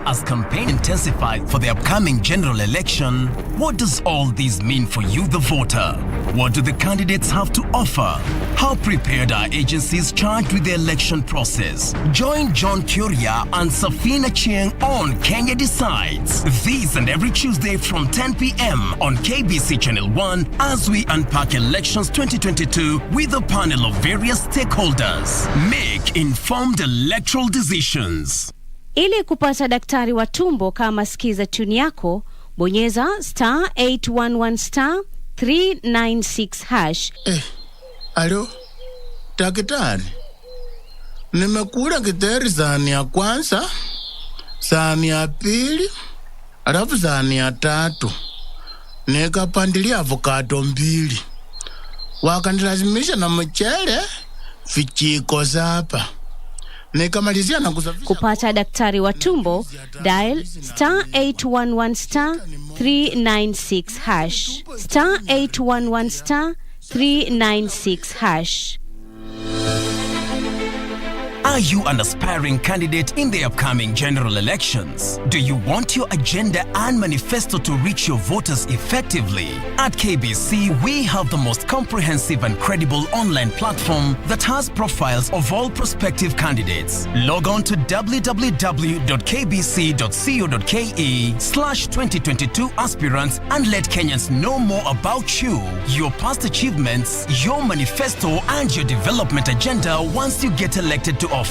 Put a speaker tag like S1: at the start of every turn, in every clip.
S1: As campaign intensifies for the upcoming general election, what does all this mean for you, the voter? What do the candidates have to offer? How prepared are agencies charged with the election process? Join John Kuria and Safina Chieng on Kenya Decides. This and every Tuesday from 10 p.m. on KBC Channel 1 as we unpack elections 2022 with a panel of various stakeholders. Make informed electoral decisions.
S2: Ili kupata daktari wa tumbo kama sikiza tuni yako, bonyeza *811 *396#.
S3: Alo, daktari. Nimekula githeri sahani ya kwanza, sahani ya pili, alafu sahani ya tatu. Nikapandilia avocado 2. Wakanilazimisha na mchele vijiko 7. Nikamalizia na kusafisha.
S2: Kupata daktari wa tumbo, dial *811 *396#. *811 *396#.
S1: Are you an aspiring candidate in the upcoming general elections? Do you want your agenda and manifesto to reach your voters effectively? At KBC, we have the most comprehensive and credible online platform that has profiles of all prospective candidates. Log on to www.kbc.co.ke/2022 aspirants and let Kenyans know more about you, your past achievements, your manifesto, and your development agenda once you get elected to office.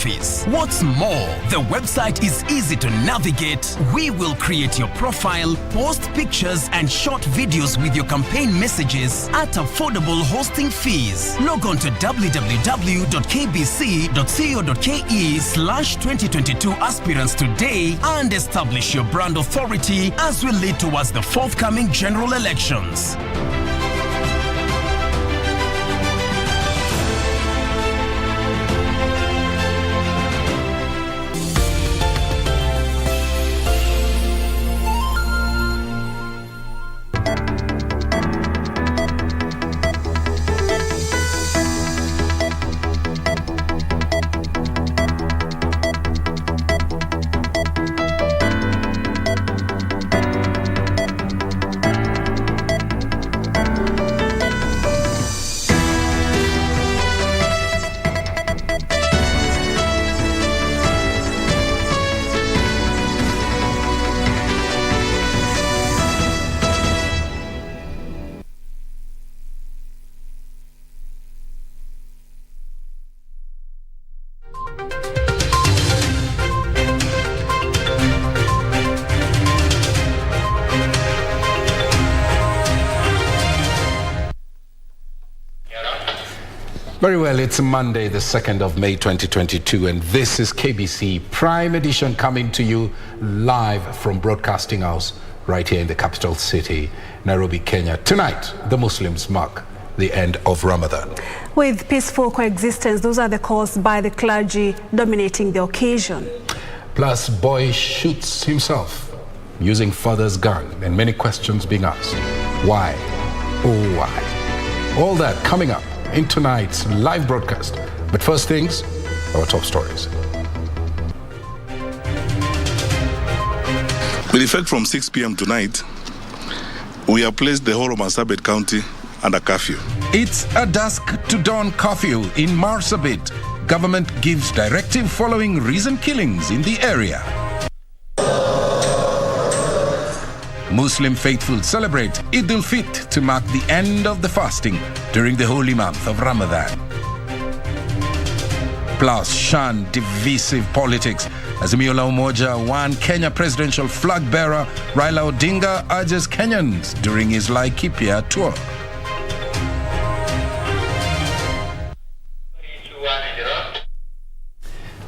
S1: What's more, the website is easy to navigate. We will create your profile, post pictures and short videos with your campaign messages at affordable hosting fees. Log on to www.kbc.co.ke/2022 aspirants today and establish your brand authority as we lead towards the forthcoming general elections.
S4: Very well, it's Monday, the 2nd of May 2022, and this is KBC Prime Edition coming to you live from Broadcasting House right here in the capital city, Nairobi, Kenya. Tonight, the Muslims mark the end of Ramadan.
S5: With peaceful coexistence, those are the calls by the clergy dominating the occasion.
S4: Plus, boy shoots himself using father's gun, and many questions being asked. Why? Oh, why? All that coming up in tonight's live broadcast. But first things, our top stories.
S6: With effect from 6 p.m. tonight, we have placed the whole of Marsabit County under curfew.
S4: It's a dusk to dawn curfew in Marsabit. Government gives directive following recent killings in the area. Muslim faithful celebrate Eid al-Fitr to mark the end of the fasting during the holy month of Ramadan. Plus, shun divisive politics. Azimio la Umoja One Kenya presidential flag bearer Raila Odinga urges Kenyans during his Laikipia tour.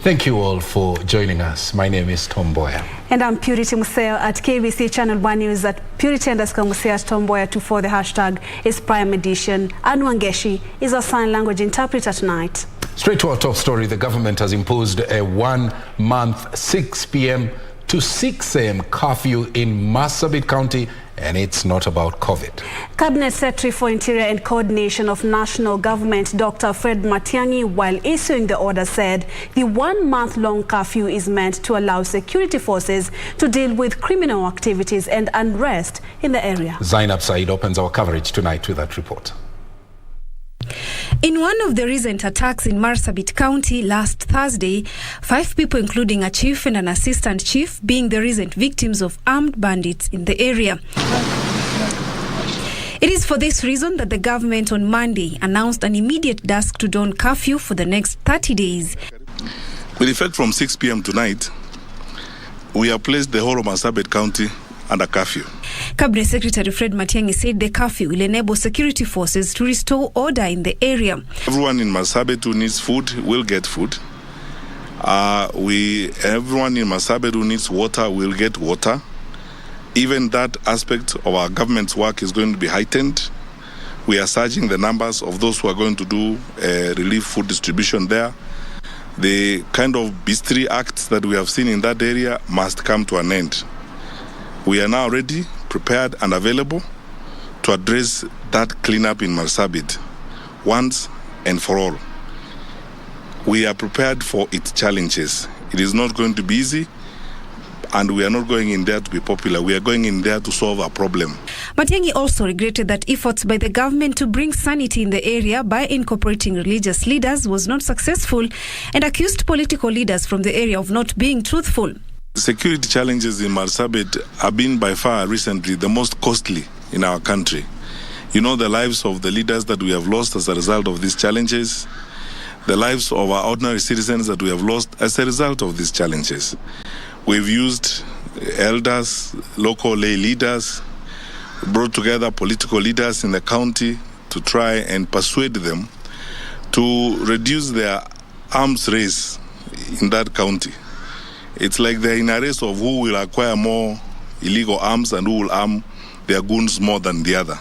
S4: Thank you all for joining us. My name is Mboya.
S5: And I'm Purity Museo at KBC Channel 1 News at Purity_Museo at Mboya 24. The hashtag is Prime Edition. Anwangeshi is our sign language interpreter tonight.
S4: Straight to our top story, the government has imposed a 1-month 6 p.m. to 6 a.m. curfew in Marsabit County, and it's not about COVID.
S5: Cabinet Secretary for Interior and Coordination of National Government, Dr. Fred Matiang'i, while issuing the order, said the 1-month-long curfew is meant to allow security forces to deal with criminal activities and unrest in the area.
S4: Zainab Said opens our coverage tonight with that report.
S7: In one of the recent attacks in Marsabit County last Thursday, 5 people, including a chief and an assistant chief, being the recent victims of armed bandits in the area. It is for this reason that the government on Monday announced an immediate dusk to dawn curfew for the next 30 days.
S6: With effect from 6 p.m. tonight, we have placed the whole of Marsabit County under curfew.
S7: Cabinet Secretary Fred Matiang'i said the curfew will enable security forces to restore order in the area.
S6: Everyone in Marsabit who needs food will get food. Everyone in Marsabit who needs water will get water. Even that aspect of our government's work is going to be heightened. We are surging the numbers of those who are going to do relief food distribution there. The kind of bestiary acts that we have seen in that area must come to an end. We are now ready, prepared and available to address that cleanup in Marsabit once and for all. We are prepared for its challenges. It is not going to be easy, and we are not going in there to be popular. We are going in there to solve a problem.
S7: Matiang'i also regretted that efforts by the government to bring sanity in the area by incorporating religious leaders was not successful, and accused political leaders from the area of not being truthful.
S6: The security challenges in Marsabit have been by far recently the most costly in our country. You know, the lives of the leaders that we have lost as a result of these challenges, the lives of our ordinary citizens that we have lost as a result of these challenges. We've used elders, local lay leaders, brought together political leaders in the county to try and persuade them to reduce their arms race in that county. It's like they're in a race of who will acquire more illegal arms and who will arm their goons more than the other.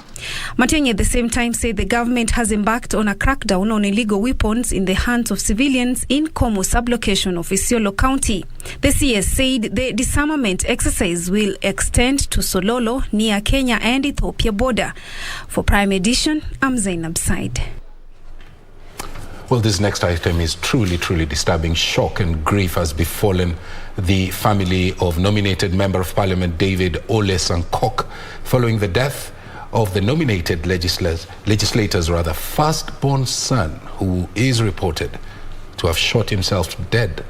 S7: Matiang'i at the same time said the government has embarked on a crackdown on illegal weapons in the hands of civilians in Como sublocation of Isiolo County. The CS said the disarmament exercise will extend to Sololo near Kenya and Ethiopia border. For Prime Edition, I'm Zainab Said.
S4: Well, this next item is truly disturbing. Shock and grief has befallen the family of nominated Member of Parliament David Ole Sankok following the death of the nominated legislator's firstborn son, who is reported to have shot himself dead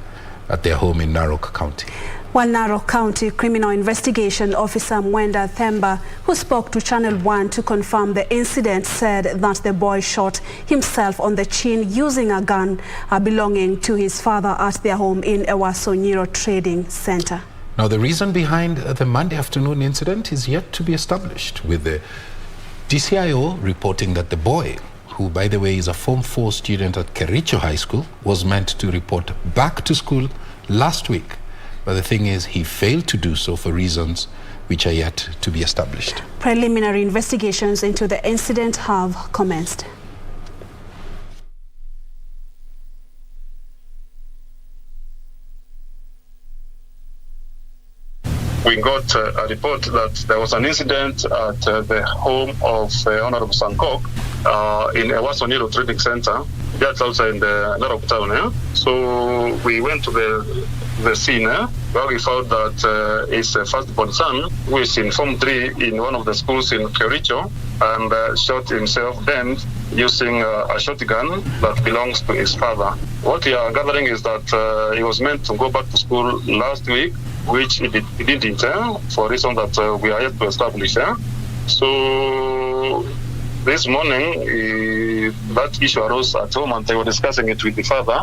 S4: at their home in Narok County.
S5: While Narok County Criminal Investigation Officer Mwenda Themba, who spoke to Channel 1 to confirm the incident, said that the boy shot himself on the chin using a gun belonging to his father at their home in Ewaso Nyiro Trading Center.
S4: Now, the reason behind the Monday afternoon incident is yet to be established, with the DCIO reporting that the boy, who by the way is a Form 4 student at Kericho High School, was meant to report back to school last week. But the thing is, he failed to do so for reasons which are yet to be established.
S5: Preliminary investigations into the incident have commenced.
S8: We got a report that there was an incident at the home of Honorable Sankok in Ewaso Nyiro Trading Center, just outside the Narok town. So we went to the scene where we found that his firstborn son, who is in Form 3 in one of the schools in Kericho, and shot himself then using a shotgun that belongs to his father. What we are gathering is that he was meant to go back to school last week, which he didn't for reasons that we are yet to establish. So this morning, that issue arose at home and they were discussing it with the father.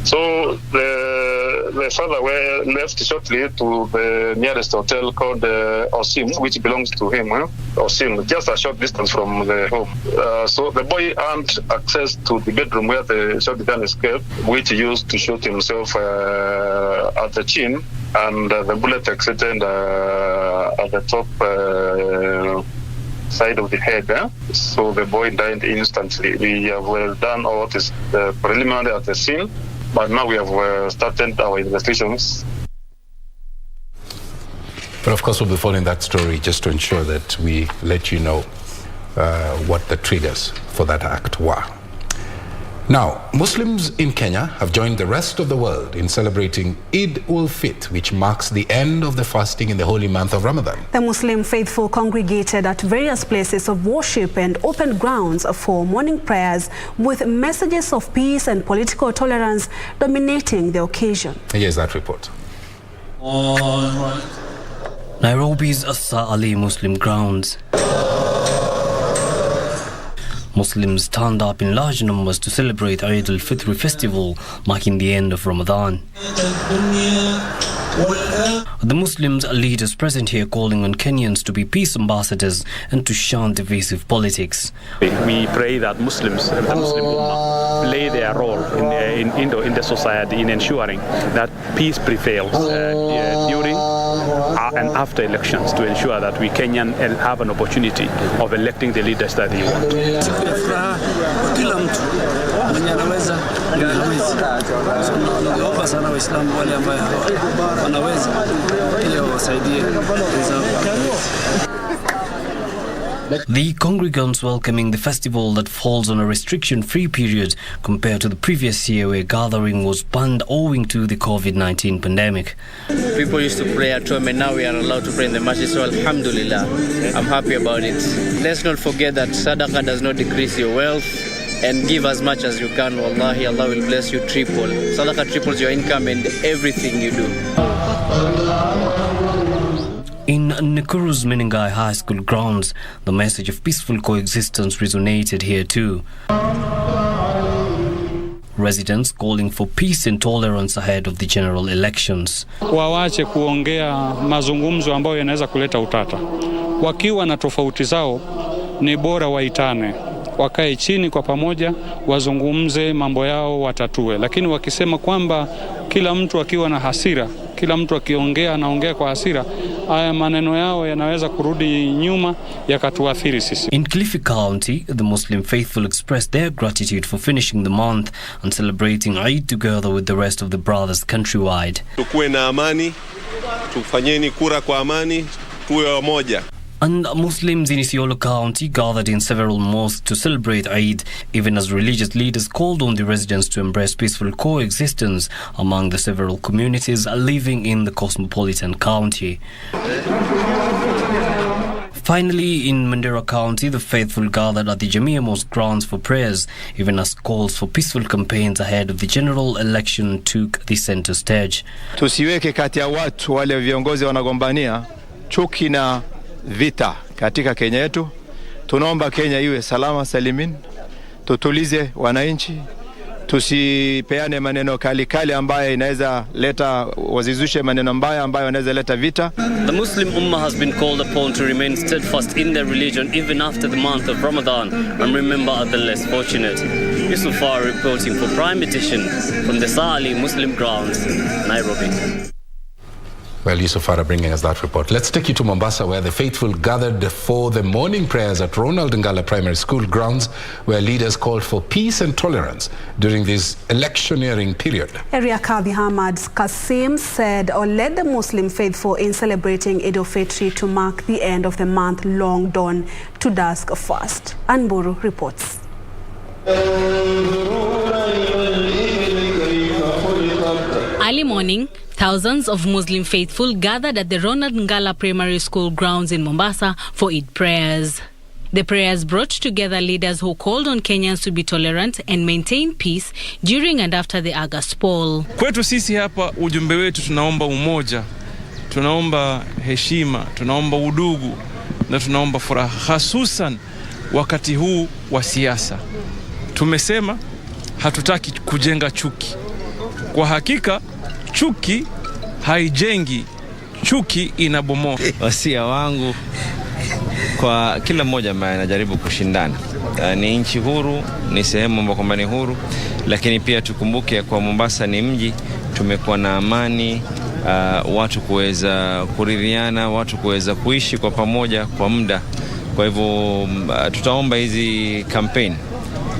S8: So the father were left shortly to the nearest hotel called Osim, which belongs to him. Osim, just a short distance from the home. So the boy had access to the bedroom where the shotgun escaped, which he used to shoot himself at the chin, and the bullet exited at the top side of the head. So the boy died instantly. We have done all what is preliminary at the scene, but now we have started our investigations.
S4: But of course, we'll be following that story just to ensure that we let you know what the triggers for that act were. Now, Muslims in Kenya have joined the rest of the world in celebrating Eid ul-Fitr, which marks the end of the fasting in the holy month of Ramadan.
S5: The Muslim faithful congregated at various places of worship and open grounds for morning prayers, with messages of peace and political tolerance dominating the occasion.
S4: Here's that report.
S9: Nairobi's Assa Ali Muslim grounds. Muslims turned up in large numbers to celebrate Eid al-Fitr festival, marking the end of Ramadan. The Muslims leaders present here calling on Kenyans to be peace ambassadors and to shun divisive politics.
S10: We pray that Muslims and the Muslim Ummah play their role in the society in ensuring that peace prevails during and after elections, to ensure that we Kenyan have an opportunity of electing the leaders that they want.
S9: The congregants welcoming the festival that falls on a restriction-free period compared to the previous year where gathering was banned owing to the COVID-19 pandemic.
S11: People used to pray at home and now we are allowed to pray in the masjid, so alhamdulillah, I'm happy about it. Let's not forget that sadaqah does not decrease your wealth, and give as much as you can. Wallahi, Allah will bless you triple. Sadaqah triples your income and everything you do.
S9: In Nikuru's Meningai High School grounds, the message of peaceful coexistence resonated here too. Residents calling for peace and tolerance ahead of the general elections.
S12: Waache kuongea mazungumzo ambayo yanaweza kuleta utata. Wakiwa na tofauti zao, ni bora waitane. Wakae chini kwa pamoja, wazungumze mambo yao, watatue. Lakini wakisema kwamba kila mtu akiwa na hasira, kila mtu akiongea anaongea kwa hasira, haya maneno yao yanaweza kurudi nyuma yakatuathiri sisi.
S9: In Kilifi County, the Muslim faithful expressed their gratitude for finishing the month and celebrating Eid together with the rest of the brothers countrywide.
S13: Tukue na amani, tufanyeni kura kwa amani, tuwe wamoja.
S9: And Muslims in Isiolo County gathered in several mosques to celebrate Eid, even as religious leaders called on the residents to embrace peaceful coexistence among the several communities living in the cosmopolitan county. Finally, in Mandera County, the faithful gathered at the Jamia Mosque grounds for prayers, even as calls for peaceful campaigns ahead of the general election took the center stage.
S14: Tusiweke kati ya watu wale viongozi wanagombania chuki na vita katika Kenya yetu. Tunaomba Kenya iwe salama salimin, tutulize wananchi, tusipeane maneno kali ambayo inaweza leta, wazizushe maneno mbaya ambayo inaweza leta vita.
S9: The Muslim Ummah has been called upon to remain steadfast in their religion even after the month of Ramadan and remember the less fortunate. Yusufar reporting for Prime Edition from the Saali Muslim grounds, Nairobi.
S4: Well, Yusufara bringing us that report. Let's take you to Mombasa, where the faithful gathered for the morning prayers at Ronald Ngala Primary School grounds, where leaders called for peace and tolerance during this electioneering period.
S5: Area Kadhi Hamad Kasim said or led the Muslim faithful in celebrating Eid al-Fitr to mark the end of the month-long dawn to dusk fast. Anburu reports.
S15: Early morning, thousands of Muslim faithful gathered at the Ronald Ngala Primary School grounds in Mombasa for Eid prayers. The prayers brought together leaders who called on Kenyans to be tolerant and maintain peace during and after the August poll.
S12: Kwetu sisi hapa ujumbe wetu tunaomba umoja, tunaomba heshima, tunaomba udugu na tunaomba furaha, hususan wakati huu wa siasa. Tumesema hatutaki kujenga chuki. Kwa hakika chuki haijengi, chuki inabomoa.
S16: Wasia wangu kwa kila mmoja ambaye anajaribu kushindana, ni nchi huru, ni sehemu ambayo kwamba ni huru, lakini pia tukumbuke kwa Mombasa ni mji, tumekuwa na amani, watu kuweza kuridhiana, watu kuweza kuishi kwa pamoja kwa muda. Kwa hivyo tutaomba hizi campaign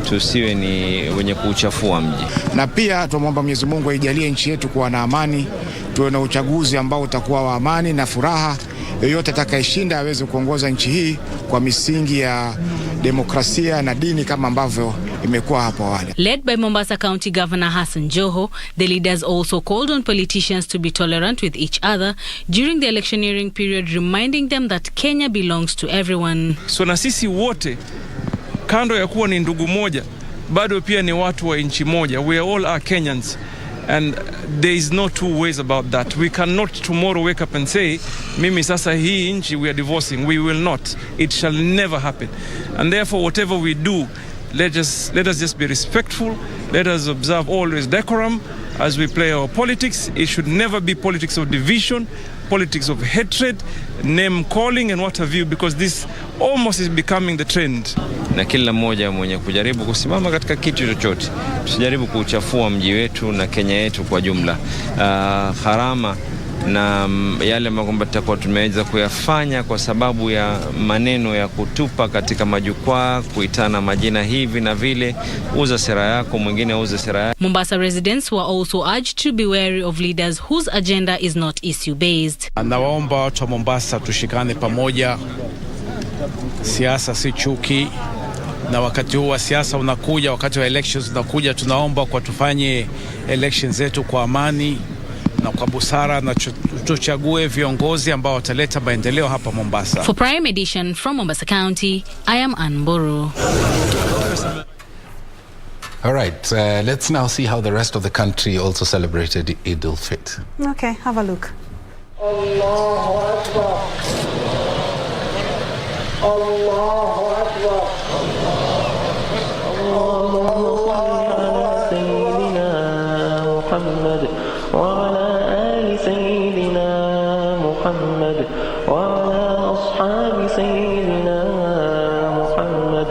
S16: tusiwe ni wenye kuuchafua mji.
S17: Na pia tuomba Mwenyezi Mungu aijalie nchi yetu kuwa na amani, tuwe na uchaguzi ambao utakuwa wa amani na furaha. Yeyote atakayeshinda aweze kuongoza nchi hii kwa misingi ya demokrasia na dini kama ambavyo imekuwa hapo awali.
S15: Led by Mombasa County Governor Hassan Joho, the leaders also called on politicians to be tolerant with each other during the electioneering period, reminding them that Kenya belongs to everyone.
S18: So na sisi wote kando ya kuwa ni ndugu moja, bado pia ni watu wa nchi moja. We all are Kenyans. And there is no two ways about that. We cannot tomorrow wake up and say, mimi sasa hii nchi we are divorcing. We will not. It shall never happen. And therefore, whatever we do, let us just be respectful. Let us observe always decorum as we play our politics. It should never be politics of division, politics of hatred, name calling and what have you, because this almost is becoming the trend.
S16: Na kila mmoja mwenye kujaribu kusimama katika kitu chochote, tusijaribu kuchafua mji wetu na Kenya yetu kwa jumla. Harama na yale mambo tutakuwa tumeweza kuyafanya kwa sababu ya maneno ya kutupa katika majukwaa, kuitana majina hivi na vile, uza sera yako, mwingine uza sera yako.
S15: Mombasa residents were also urged to be wary of leaders whose agenda is not issue based.
S19: Nawaomba watu wa Mombasa tushikane pamoja. Siasa si chuki, na wakati huu wa siasa unakuja, wakati wa elections unakuja, tunaomba kwa tufanye elections zetu kwa amani na kwa busara, na tuchague viongozi ambao wataleta maendeleo hapa Mombasa.
S15: For Prime Edition from Mombasa County, I am Anburu.
S4: All right, let's now see how the rest of the country also celebrated Eid al-Fitr.
S5: Okay, have a look.
S20: Allahu Akbar. Allahu Akbar. Allahu ala Sayyidina Muhammad wa ala ali Sayyidina Muhammad wa ala ashabi Sayyidina Muhammad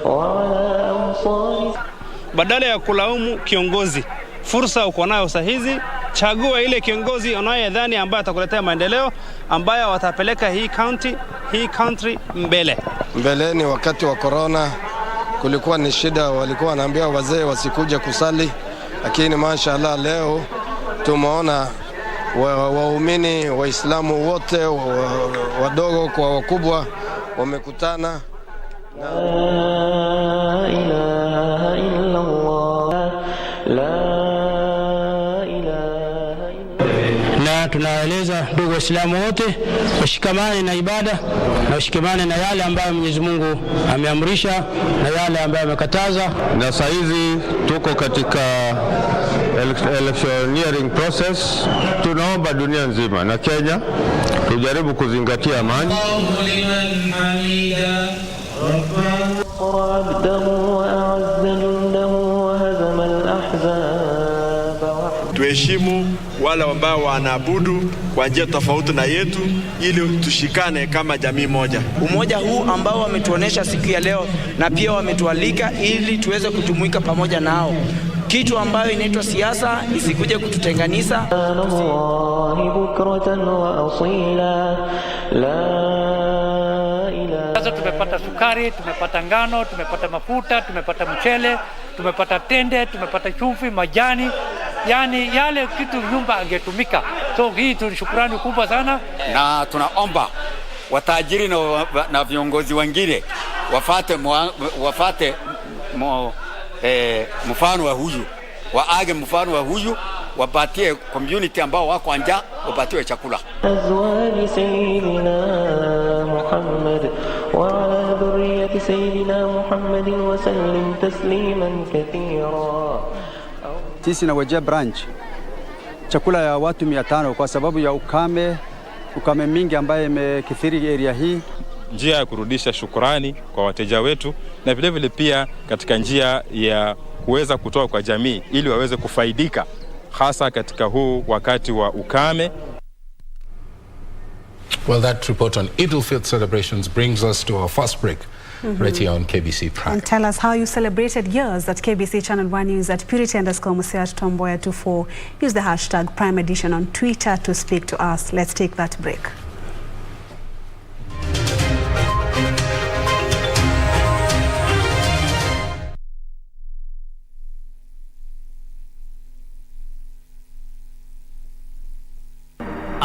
S20: wa ala ansari.
S21: Badala ya kulaumu kiongozi, fursa uko nayo saa hizi, chagua ile kiongozi unayedhani ambaye atakuletea maendeleo, ambaye watapeleka hii country mbele.
S22: Mbeleni wakati wa corona kulikuwa ni shida, walikuwa wanaambia wazee wasikuje kusali, lakini mashaallah leo tumeona waumini Waislamu wote wadogo kwa wakubwa wamekutana.
S20: La ilaha illa Allah, la
S23: na tunaeleza ndugu Waislamu wote washikamane na ibada na washikamane na yale ambayo Mwenyezi Mungu ameamrisha na yale ambayo amekataza.
S24: Na saa hizi tuko katika electioneering process. Tunaomba dunia nzima na Kenya tujaribu kuzingatia amani.
S25: Tuheshimu wale ambao wanaabudu kwa njia tofauti na yetu, ili tushikane kama jamii moja.
S26: Umoja huu ambao wametuonesha siku ya leo, na pia wametualika ili tuweze kujumuika pamoja nao. Kitu ambayo inaitwa siasa isikuje kututenganisha.
S27: Sasa tumepata sukari, tumepata ngano, tumepata mafuta, tumepata mchele, tumepata tende, tumepata chumvi, majani, yani yale kitu nyumba angetumika. So hii tu shukrani kubwa sana,
S28: na tunaomba watajiri na viongozi wengine wafate mfano wa huyu, waage mfano wa huyu, wapatie community ambao wako njaa wapatiwe chakula.
S20: Azwaji Sayyidina Muhammad wa ala dhurriyyati Sayyidina Muhammad wa sallim tasliman kathira.
S29: Sisi na Wajir branch chakula ya watu 500 kwa sababu ya ukame mingi ambaye imekithiri area hii.
S30: Njia ya kurudisha shukrani kwa wateja wetu, na vile vile pia katika njia ya kuweza kutoa kwa jamii ili waweze kufaidika hasa katika huu wakati wa ukame.
S4: Well, that report on Eid al-Fitr celebrations brings us to our first break right here on KBC Prime.
S5: And tell us how you celebrated yours at KBC Channel 1 News at Purity_Museo at Mboya 24. Use the hashtag Prime Edition on Twitter to speak to us. Let's take that break.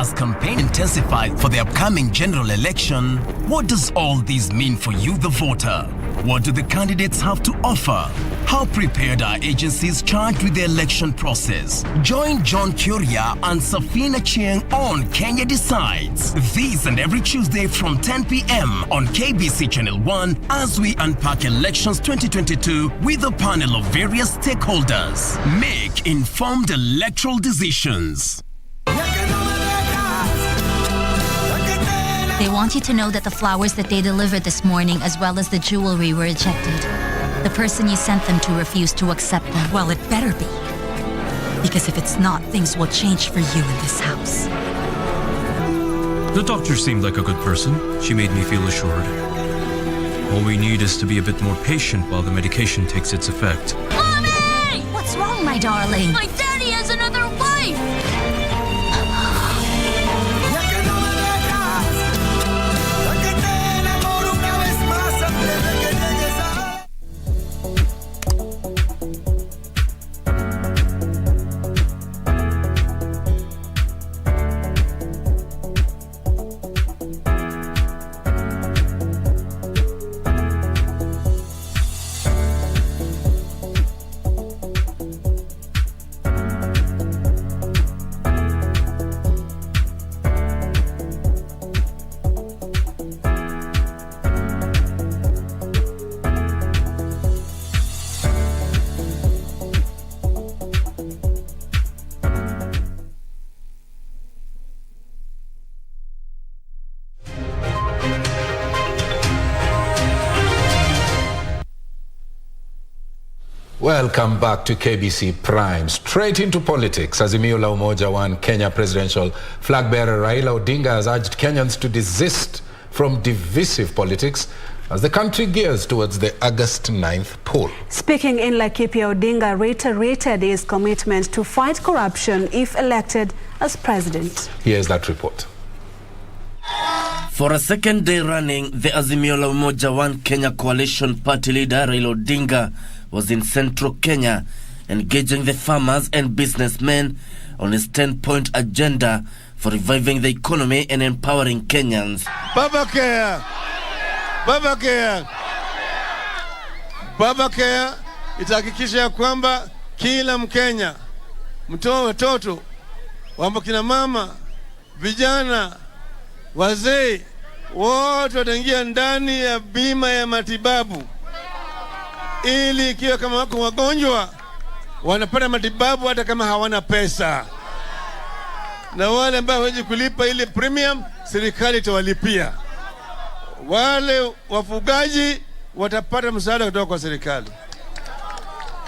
S1: as campaign intensifies for the upcoming general election, what does all this mean for you, the voter? What do the candidates have to offer? How prepared are agencies charged with the election process? Join John Kuria and Safina Chieng on Kenya Decides. This and every Tuesday from 10 p.m. on KBC Channel 1 as we unpack elections 2022 with a panel of various stakeholders. Make informed electoral decisions.
S2: They want you to know that the flowers that they delivered this morning, as well as the jewelry, were rejected. The person you sent them to refused to accept them.
S3: Well, it better be. Because if it's not, things will change for you in this house.
S6: The doctor seemed like a good person. She made me feel assured. All we need is to be a bit more patient while the medication takes its effect.
S2: Mommy! What's wrong, my darling?
S3: My daddy has another wife!
S4: Welcome back to KBC Prime. Straight into politics. Azimio la Umoja One Kenya presidential flag bearer Raila Odinga has urged Kenyans to desist from divisive politics as the country gears towards the August 9th poll. Speaking in Laikipia, Odinga reiterated his commitment to fight corruption if elected as president. Here's that report.
S7: For a second day running, the Azimio la Umoja One Kenya coalition party leader Raila Odinga was in central Kenya, engaging the farmers and businessmen on his 10-point agenda for reviving the economy and empowering Kenyans.
S8: Baba Care! Baba Care! Baba Care itahakikisha ya kwamba kila Mkenya, watoto, kina mama, vijana, wazee, wote wataingia ndani ya bima ya matibabu. Ili ikiwa kama wako wagonjwa wanapata matibabu hata kama hawana pesa, na wale ambao hawezi kulipa ile premium serikali itawalipia. Wale wafugaji watapata msaada kutoka kwa serikali,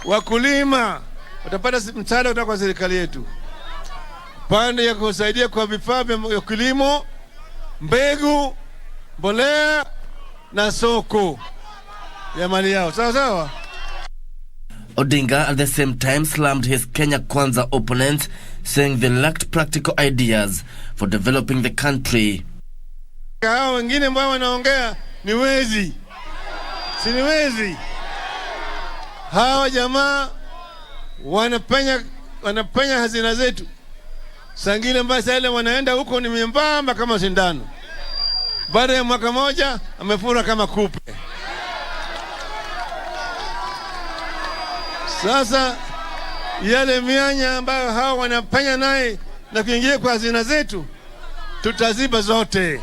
S8: wakulima watapata msaada kutoka kwa serikali yetu, pande ya kusaidia kwa vifaa vya kilimo, mbegu, mbolea na soko ya mali yao. Sawa sawa.
S7: Odinga at the same time slammed his Kenya Kwanza opponents, saying they lacked practical ideas for developing the country.
S8: Hao wengine ambao wanaongea ni wezi. Si ni wezi. Hawa jamaa wanapenya hazina zetu. Sangine mbaya sasa wanaenda huko ni membamba kama sindano. Baada ya mwaka moja amefura kama kupe. Sasa yale mianya ambayo hao wanapenya naye na kuingia kwa hazina zetu tutaziba zote.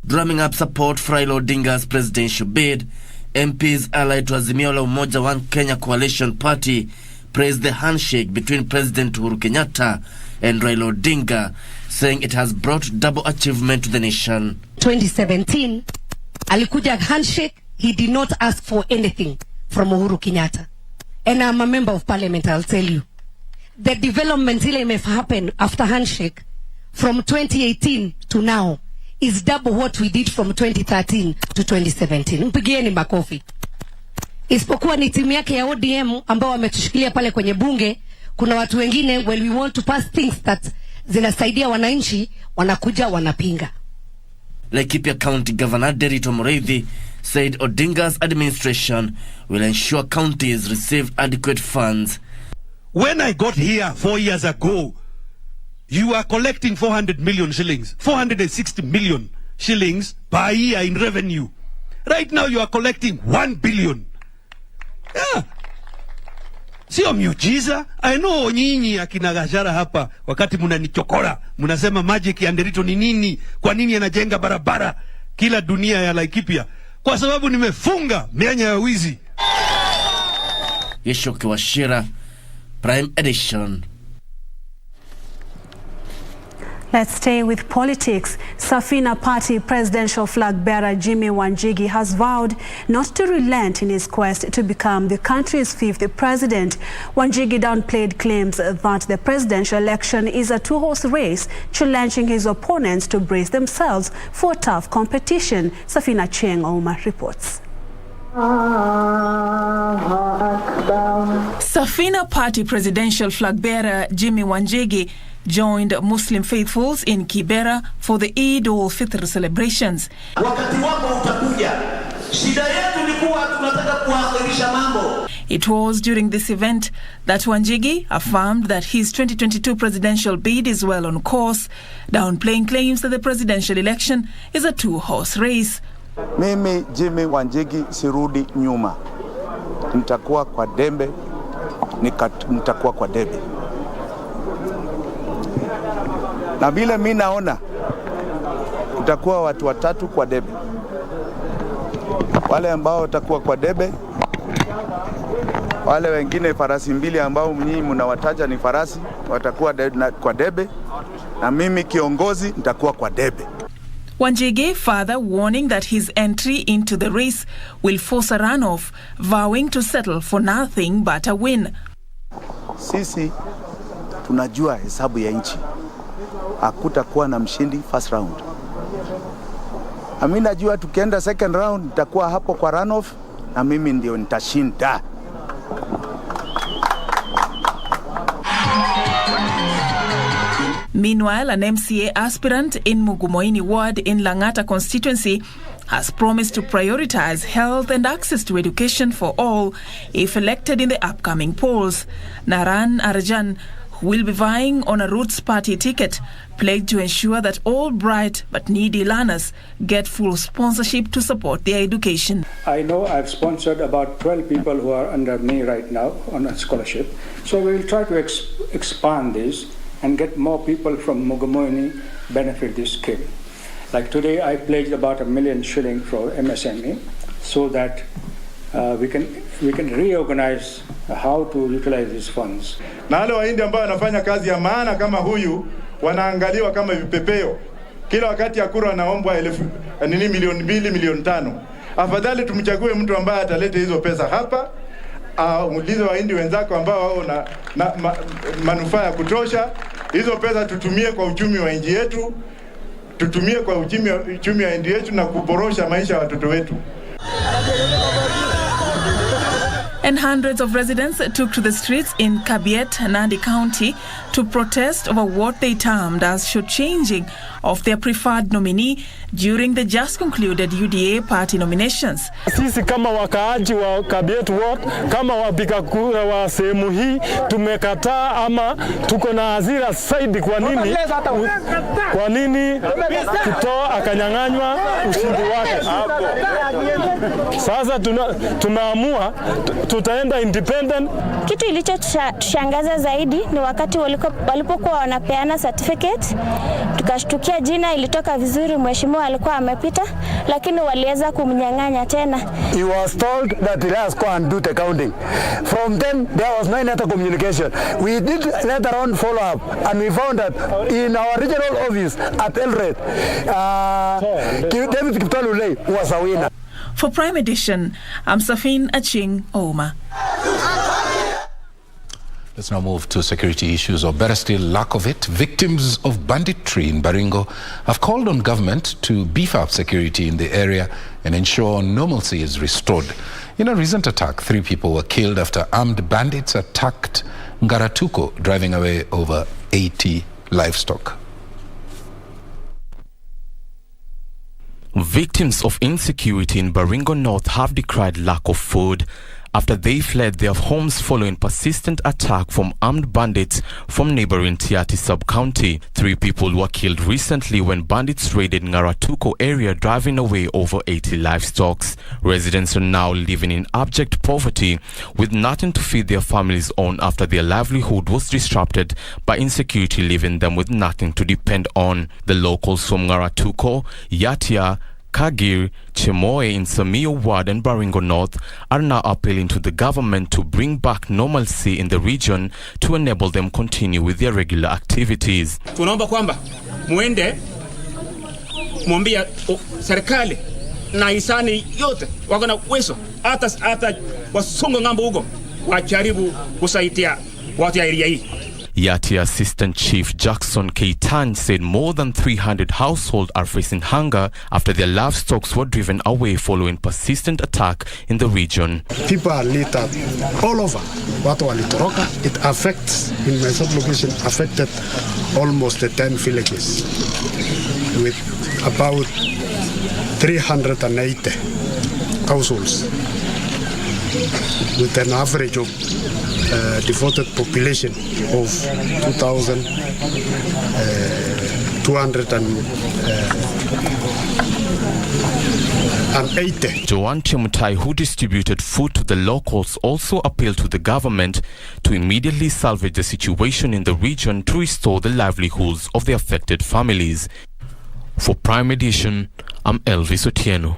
S7: Drumming up support for Raila Odinga's presidential bid, MPs allied to Azimio la Umoja One Kenya coalition party praised the handshake between President Uhuru Kenyatta and Raila Odinga, saying it has brought double achievement to the nation.
S10: 2017, alikuja handshake, he did not ask for anything from Uhuru Kenyatta. And I'm a member of parliament, I'll tell you. The development ile may happen after handshake from 2018 to now is double what we did from 2013 to 2017. Mpigieni makofi. Isipokuwa ni timu yake ya ODM ambao wametushikilia pale kwenye bunge, kuna watu wengine when we want to pass things that zinasaidia wananchi wanakuja wanapinga.
S7: Laikipia County Governor Derito Mureithi said Odinga's administration will ensure counties receive adequate funds.
S11: When I got here 4 years ago,
S9: You are collecting 400 million shillings, 460 million shillings per year in revenue. Right now you are collecting 1 billion. Yeah. Sio miujiza. I know nyinyi akina Gashara hapa wakati mnanichokora, mnasema magic ya Nderito ni nini? Kwa nini anajenga barabara kila dunia ya Laikipia? Kwa sababu nimefunga mianya ya wizi.
S7: Yesho Kiwashira, Prime Edition.
S5: Let's stay with politics. Safina Party presidential flag bearer Jimmy Wanjigi has vowed not to relent in his quest to become the country's 5th president. Wanjigi downplayed claims that the presidential election is a two-horse race, challenging his opponents to brace themselves for tough competition. Safina Cheng Omar reports.
S11: Safina Party presidential flag bearer Jimmy Wanjigi joined Muslim faithfuls in Kibera for the Eid al-Fitr celebrations. It was during this event that Wanjigi affirmed that his 2022 presidential bid is well on course, downplaying claims that the presidential election is a two-horse race.
S12: Mimi Jimmy Wanjigi sirudi nyuma. Nitakuwa kwa debe, nitakuwa kwa debe. Na vile mimi naona utakuwa watu watatu kwa debe. Wale ambao watakuwa kwa debe, wale wengine farasi mbili ambao nyinyi mnawataja ni farasi watakuwa kwa debe, na mimi kiongozi nitakuwa kwa debe.
S11: Wanjigi further warning that his entry into the race will force a runoff, vowing to settle for nothing but a win.
S12: Sisi tunajua hesabu ya nchi. Hakutakuwa na mshindi first round. Mimi najua tukienda second round nitakuwa hapo kwa runoff na mimi ndio nitashinda.
S11: Meanwhile, an MCA aspirant in Mugumoini ward in Langata constituency has promised to prioritize health and access to education for all if elected in the upcoming polls. Naran Arjan, who will be vying on a Roots Party ticket, pledged to ensure that all bright but needy learners get full sponsorship to support their education.
S13: I know I've sponsored about 12 people who are under me right now on a scholarship. So we will try to expand this and get more people from Mugumoini benefit this scheme. Like today, I pledged about 1 million shilling for MSME so that we can reorganize how to utilize these funds.
S14: Na wale Wahindi ambao wanafanya kazi ya maana kama huyu wanaangaliwa kama vipepeo. Kila wakati ya kura wanaombwa milioni 2, milioni 5. Afadhali tumchague mtu ambaye ataleta hizo pesa hapa. Muulize Wahindi wenzako ambao wao na manufaa ya kutosha. Hizo pesa tutumie kwa uchumi wa nchi yetu. Tutumie kwa uchumi wa nchi yetu na kuborosha maisha ya watoto wetu.
S11: And hundreds of residents took to the streets in Kabiet, Nandi County to protest over what they termed as shortchanging of their preferred nominee during the just concluded UDA party nominations.
S15: Sisi kama wakaaji wa Kabiet Ward, kama wapiga kura wa sehemu hii, tumekataa ama tuko na hasira zaidi. Kwa nini kutoa akanyang'anywa ushindi wake? Sasa tunaamua tutaenda independent.
S16: Kitu ilichotushangaza zaidi ni wakati walipokuwa wanapeana certificate, tukashtukia jina ilitoka vizuri, mheshimiwa alikuwa amepita, lakini waliweza kumnyang'anya tena.
S17: He was told that he has go and do the counting. From then there was no other communication. We did later on follow up and we found that in our regional office at Elred, David Kiptolule was a winner.
S11: For Prime Edition, I'm Safin Aching Oma.
S4: Let's now move to security issues, or better still, lack of it. Victims of banditry in Baringo have called on government to beef up security in the area and ensure normalcy is restored. In a recent attack, 3 people were killed after armed bandits attacked Ngaratuko, driving away over 80 livestock.
S18: Victims of insecurity in Baringo North have decried lack of food after they fled their homes following persistent attack from armed bandits from neighboring Tiaty sub-county. 3 people were killed recently when bandits raided Ngaratuko area, driving away over 80 livestock. Residents are now living in abject poverty with nothing to feed their families on after their livelihood was disrupted by insecurity, leaving them with nothing to depend on. The locals from Ngaratuko, Yatia, Kagir, Chemoe in Museo Ward and Baringo North are now appealing to the government to bring back normalcy in the region to enable them continue with their regular activities.
S19: Tunaomba kwamba muende muambia serikali na hisani yote wako na uwezo hata wasongo ngambo huko wajaribu kusaidia watu ya area hii.
S18: Yati Assistant Chief Jackson Keitan said more than 300 households are facing hunger after their livestock were driven away following persistent attack in the region.
S21: People are littered all over. Watu walitoroka. It affects, in my sub-location, affected almost 10 villages with about 380 households with an average of devoted population of 2,280.
S18: Joan Chemutai, who distributed food to the locals, also appealed to the government to immediately salvage the situation in the region to restore the livelihoods of the affected families. For Prime Edition, I'm Elvis Otieno.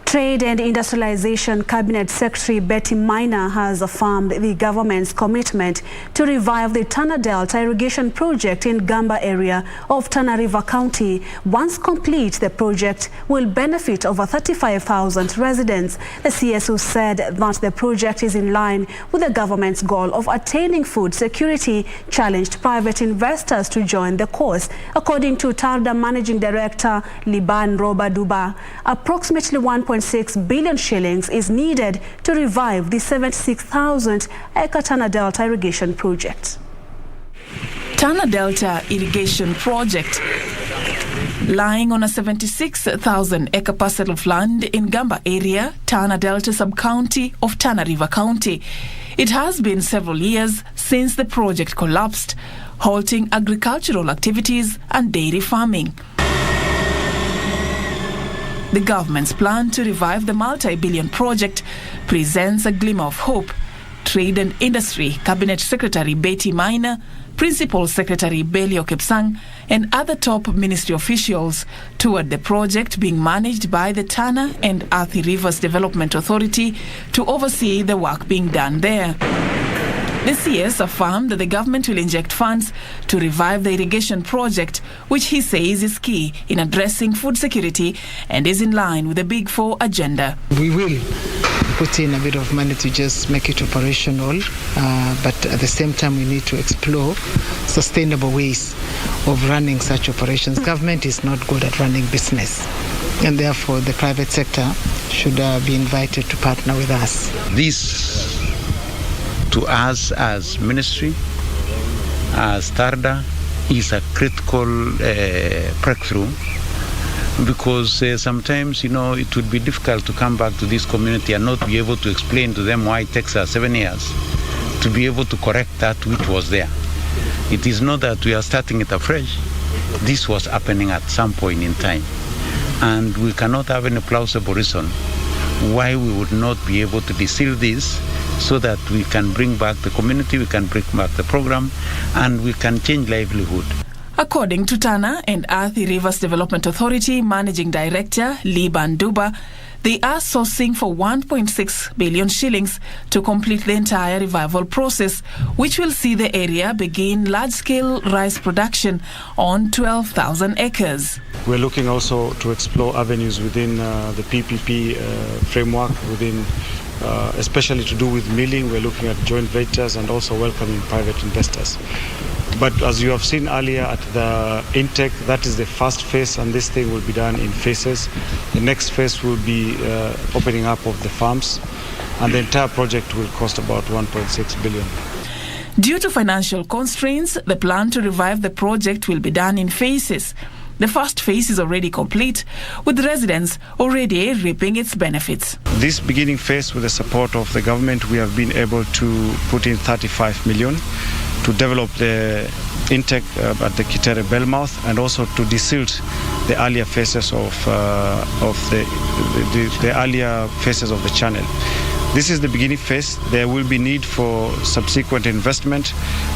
S5: Trade and Industrialization Cabinet Secretary Betty Maina has affirmed the government's commitment to revive the Tana Delta irrigation project in Gamba area of Tana River County. Once complete, the project will benefit over 35,000 residents. The CSO said that the project is in line with the government's goal of attaining food security, challenged private investors to join the cause. According to TARDA Managing Director Liban Roba Duba, approximately 1.6 billion shillings is needed to revive the 76,000-acre Tana Delta irrigation project.
S11: Tana Delta irrigation project, lying on a 76,000-acre parcel of land in Gamba area, Tana Delta sub-county of Tana River County. It has been several years since the project collapsed, halting agricultural activities and dairy farming. The government's plan to revive the multi-billion project presents a glimmer of hope. Trade and Industry Cabinet Secretary Betty Maina, Principal Secretary Belio Kepsang, and other top ministry officials toured the project being managed by the Tana and Athi Rivers Development Authority to oversee the work being done there. The CS affirmed that the government will inject funds to revive the irrigation project, which he says is key in addressing food security and is in line with the Big Four agenda.
S22: We will put in a bit of money to just make it operational, but at the same time we need to explore sustainable ways of running such operations. Government is not good at running business, and therefore the private sector should be invited to partner with us.
S23: This, to us as ministry, as TARDA, is a critical breakthrough, because sometimes, it would be difficult to come back to this community and not be able to explain to them why it takes us 7 years to be able to correct that which was there. It is not that we are starting it afresh. This was happening at some point in time, and we cannot have any plausible reason why we would not be able to distill this so that we can bring back the community, we can bring back the program, and we can change livelihood.
S11: According to Tana and Athi Rivers Development Authority Managing Director Liban Duba, they are sourcing for 1.6 billion shillings to complete the entire revival process, which will see the area begin large-scale rice production on 12,000 acres.
S15: We're looking also to explore avenues within the PPP framework, within especially to do with milling. We're looking at joint ventures and also welcoming private investors. But as you have seen earlier at the intake, that is the first phase, and this thing will be done in phases. The next phase will be opening up of the farms, and the entire project will cost about 1.6 billion.
S11: Due to financial constraints, the plan to revive the project will be done in phases. The first phase is already complete, with residents already reaping its benefits.
S1: This beginning phase, with the support of the government, we have been able to put in 35 million to develop the intake at the Kitere Bellmouth, and also to desilt the earlier phases of the earlier phases of the channel. This is the beginning phase. There will be need for subsequent investment,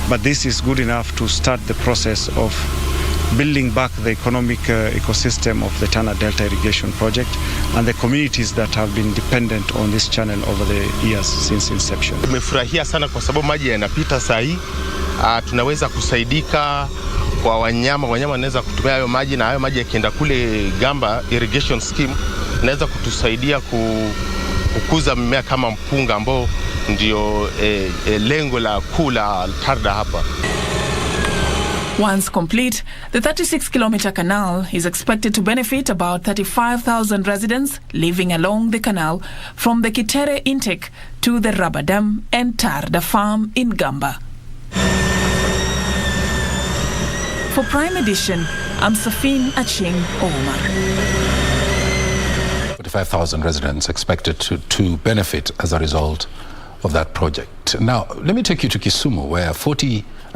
S1: but this is good enough to start the process of building back the economic ecosystem of the Tana Delta Irrigation Project and the communities that have been dependent on this channel over the years since inception.
S6: Tumefurahia sana kwa sababu maji yanapita saa hii. Tunaweza kusaidika kwa wanyama wanaweza kutumia hayo maji, na hayo maji yakienda kule Gamba Irrigation Scheme inaweza kutusaidia kukuza mimea kama mpunga ambao ndio lengo la kula Tarda hapa.
S11: Once complete, the 36-kilometer canal is expected to benefit about 35,000 residents living along the canal from the Kitere intake to the rubber dam and Tarda farm in Gamba. For Prime Edition, I'm Safin Aching Omar.
S4: 45,000 residents expected to benefit as a result of that project. Now, let me take you to Kisumu, where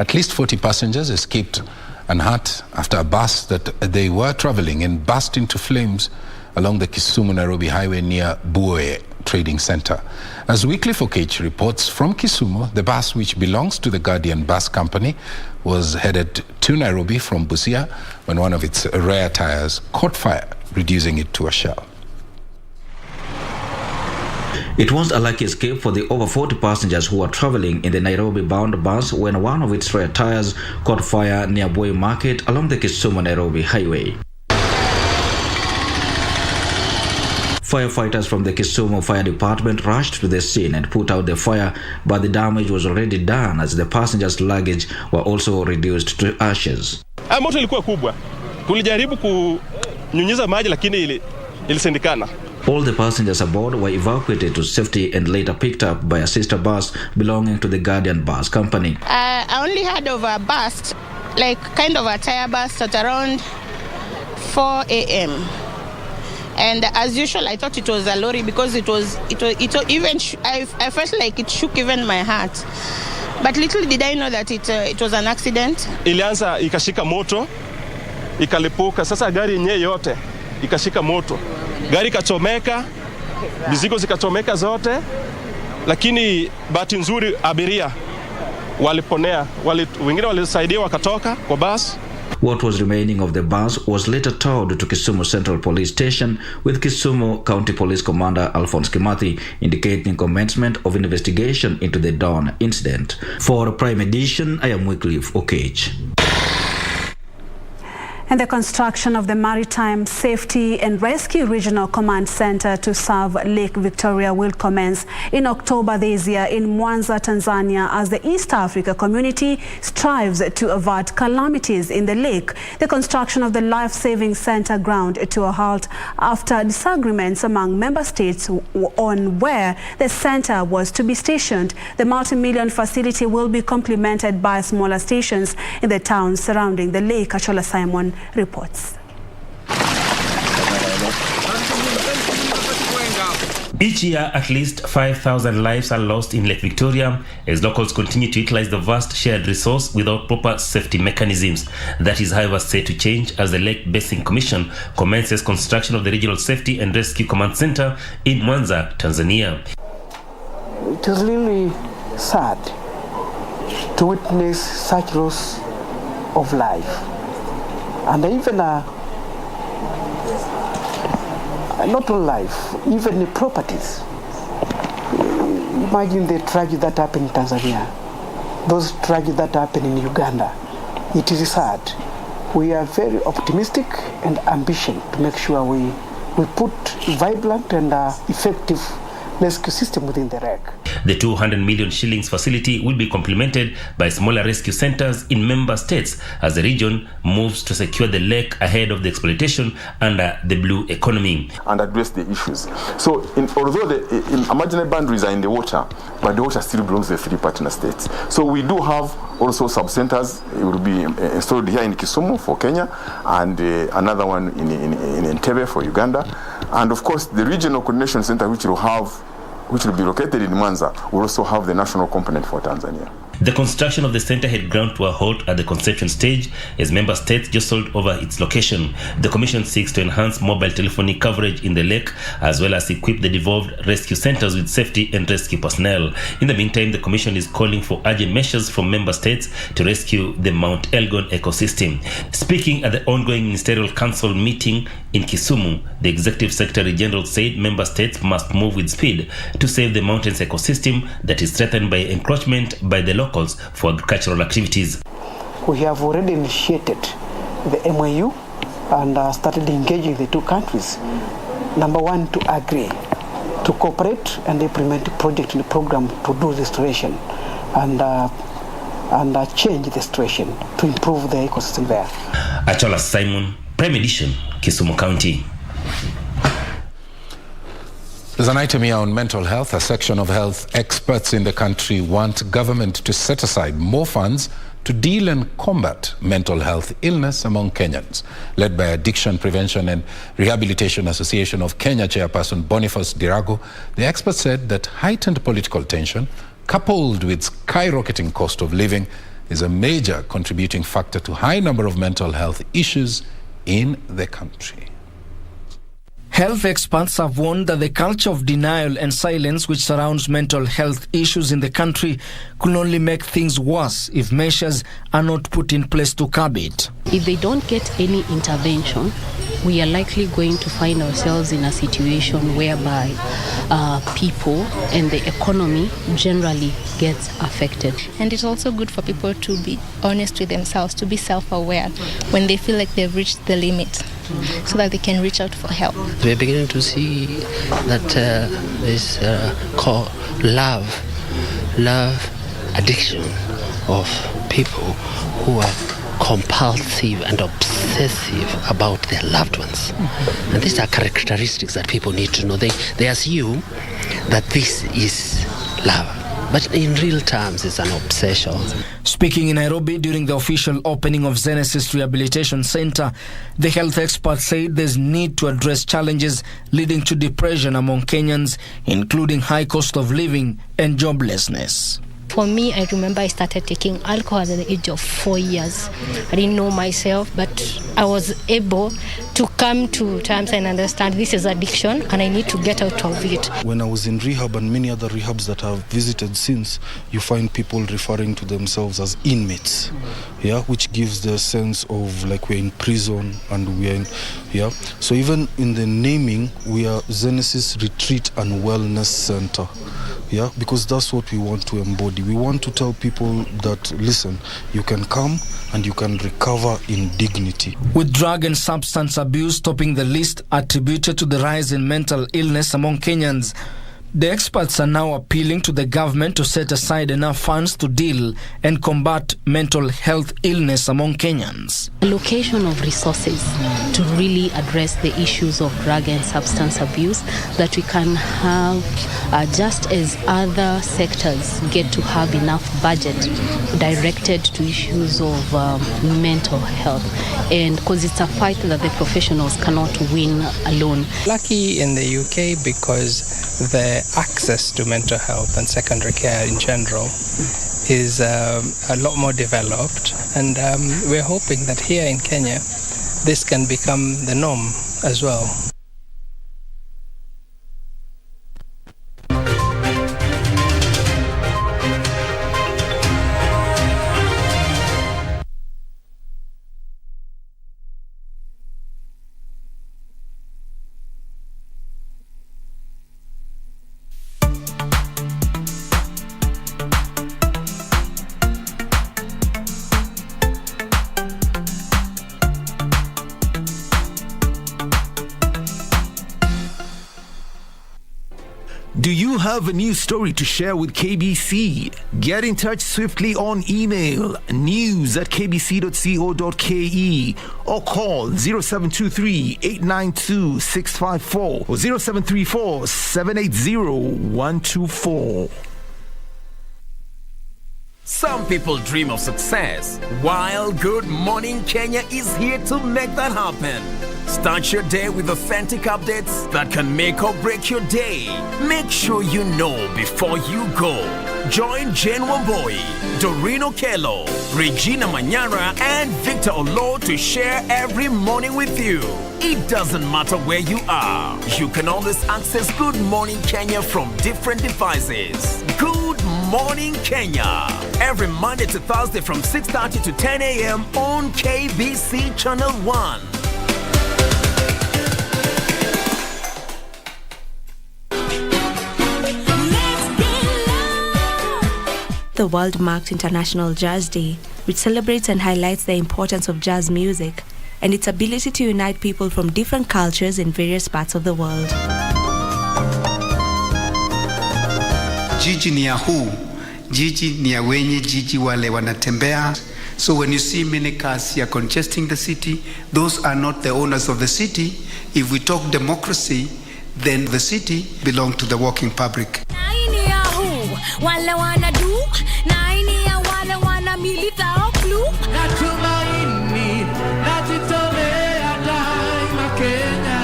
S4: at least 40 passengers escaped unhurt after a bus that they were traveling in burst into flames along the Kisumu-Nairobi highway near Mboya Trading Center. As Weekly Focage reports from Kisumu, the bus, which belongs to the Guardian Bus Company, was headed to Nairobi from Busia when one of its rear tires caught fire, reducing it to a shell.
S20: It was a lucky escape for the over 40 passengers who were traveling in the Nairobi-bound bus when one of its rear tires caught fire near Mboya Market along the Kisumu-Nairobi highway. Firefighters from the Kisumu Fire Department rushed to the scene and put out the fire, but the damage was already done as the passengers' luggage were also reduced to ashes.
S24: Moto ilikuwa kubwa. Tulijaribu kunyunyiza maji lakini ilisindikana.
S20: All the passengers aboard were evacuated to safety and later picked up by a sister bus belonging to the Guardian Bus Company.
S25: I only heard of a bus, like kind of a tire bus, at around 4 a.m. And as usual, I thought it was a lorry because it even I felt like it shook even my heart. But little did I know that it was an accident.
S24: Ilianza ikashika moto, ikalipuka. Sasa gari yenyewe yote ikashika moto. Gari ikachomeka, mizigo zikachomeka zote, lakini bahati nzuri abiria waliponea, wengine walisaidia wakatoka kwa bus.
S20: What was remaining of the bus was later towed to Kisumu Central Police Station, with Kisumu County Police Commander Alphonse Kimathi indicating commencement of investigation into the dawn incident. For Prime Edition, I am Wycliffe Okage.
S5: And the construction of the Maritime Safety and Rescue Regional Command Center to serve Lake Victoria will commence in October this year in Mwanza, Tanzania, as the East Africa community strives to avert calamities in the lake. The construction of the life-saving center ground to a halt after disagreements among member states on where the center was to be stationed. The multi-million facility will be complemented by smaller stations in the towns surrounding the lake. Achola Simon reports.
S26: Each year, at least 5,000 lives are lost in Lake Victoria as locals continue to utilize the vast shared resource without proper safety mechanisms. That is, however, set to change as the Lake Basin Commission commences construction of the Regional Safety and Rescue Command Center in Mwanza, Tanzania.
S27: It is really sad to witness such loss of life. And even not only life, even the properties. Imagine the tragedy that happened in Tanzania, those tragedies that happened in Uganda. It is sad. We are very optimistic and ambitious to make sure we put vibrant and effective rescue system within the REC.
S26: The 200 million shillings facility will be complemented by smaller rescue centers in member states as the region moves to secure the lake ahead of the exploitation under the blue economy.
S2: And address the issues. So although the imaginary boundaries are in the water, but the water still belongs to the 3 partner states. So we do have also sub-centers. It will be installed here in Kisumu for Kenya, and another one in Entebbe for Uganda. And of course, the regional coordination center, which will be located in Mwanza, will also have the national component for Tanzania.
S26: The construction of the center had ground to a halt at the conception stage as member states jostled over its location. The commission seeks to enhance mobile telephony coverage in the lake as well as equip the devolved rescue centers with safety and rescue personnel. In the meantime, the commission is calling for urgent measures from member states to rescue the Mount Elgon ecosystem. Speaking at the ongoing Ministerial Council meeting in Kisumu, the Executive Secretary General said member states must move with speed to save the mountain's ecosystem that is threatened by encroachment by the locals for agricultural activities.
S27: We have already initiated the MOU and started engaging the 2 countries. Number 1, to agree to cooperate and implement a project in the program to do restoration and change the situation to improve the ecosystem there.
S26: Achola Simon, Prime Edition, Kisumu County.
S4: There's an item here on mental health. A section of health experts in the country want government to set aside more funds to deal and combat mental health illness among Kenyans. Led by Addiction Prevention and Rehabilitation Association of Kenya chairperson Boniface Dirago, the experts said that heightened political tension, coupled with skyrocketing cost of living, is a major contributing factor to high number of mental health issues in the country.
S3: Health experts have warned that the culture of denial and silence which surrounds mental health issues in the country could only make things worse if measures are not put in place to curb it.
S7: If they don't get any intervention, we are likely going to find ourselves in a situation whereby people and the economy generally gets affected.
S8: And it's also good for people to be honest with themselves, to be self-aware when they feel like they've reached the limit, so that they can reach out for help.
S9: We're beginning to see that this called love addiction of people who are compulsive and obsessive about their loved ones. And these are characteristics that people need to know. They assume that this is love, but in real terms it's an obsession.
S3: Speaking in Nairobi during the official opening of Genesis Rehabilitation Center, the health experts said there's need to address challenges leading to depression among Kenyans, including high cost of living and joblessness.
S8: For me, I remember I started taking alcohol at the age of 4 years. I didn't know myself, but I was able to come to terms and understand this is addiction and I need to get out of it.
S10: When I was in rehab and many other rehabs that I've visited since, you find people referring to themselves as inmates, which gives the sense of like we're in prison and we're in, So even in the naming, we are Genesis Retreat and Wellness Center. Because that's what we want to embody. We want to tell people that, listen, you can come and you can recover in dignity.
S3: With drug and substance abuse topping the list attributed to the rise in mental illness among Kenyans, the experts are now appealing to the government to set aside enough funds to deal and combat mental health illness among Kenyans.
S7: Allocation of resources to really address the issues of drug and substance abuse, that we can have, just as other sectors get to have enough budget directed to issues of mental health. And because it's a fight that the professionals cannot win alone.
S12: Lucky in the UK because the access to mental health and secondary care in general is a lot more developed, and we're hoping that here in Kenya this can become the norm as well.
S13: Do you have a news story to share with KBC? Get in touch swiftly on email news@kbc.co.ke or call 0723-892-654 or 0734-780-124.
S14: Some people dream of success, while Good Morning Kenya is here to make that happen. Start your day with authentic updates that can make or break your day. Make sure you know before you go. Join Jane Mboya, Doreen Okello, Regina Manyara, and Victor Olo to share every morning with you. It doesn't matter where you are. You can always access Good Morning Kenya from different devices. Good Morning Kenya. Every Monday to Thursday from 6:30 to 10 a.m. on KBC Channel 1.
S16: The world marked International Jazz Day, which celebrates and highlights the importance of jazz music and its ability to unite people from different cultures in various parts of the world.
S17: Jiji ni ya huu, jiji ni ya wenye jiji wale wanatembea. So when you see many cars here congesting the city, those are not the owners of the city. If we talk democracy, then the city belongs to the working public.
S18: Wale wana du na ini ya wale wana milita oklu natumaini najitolea daima Kenya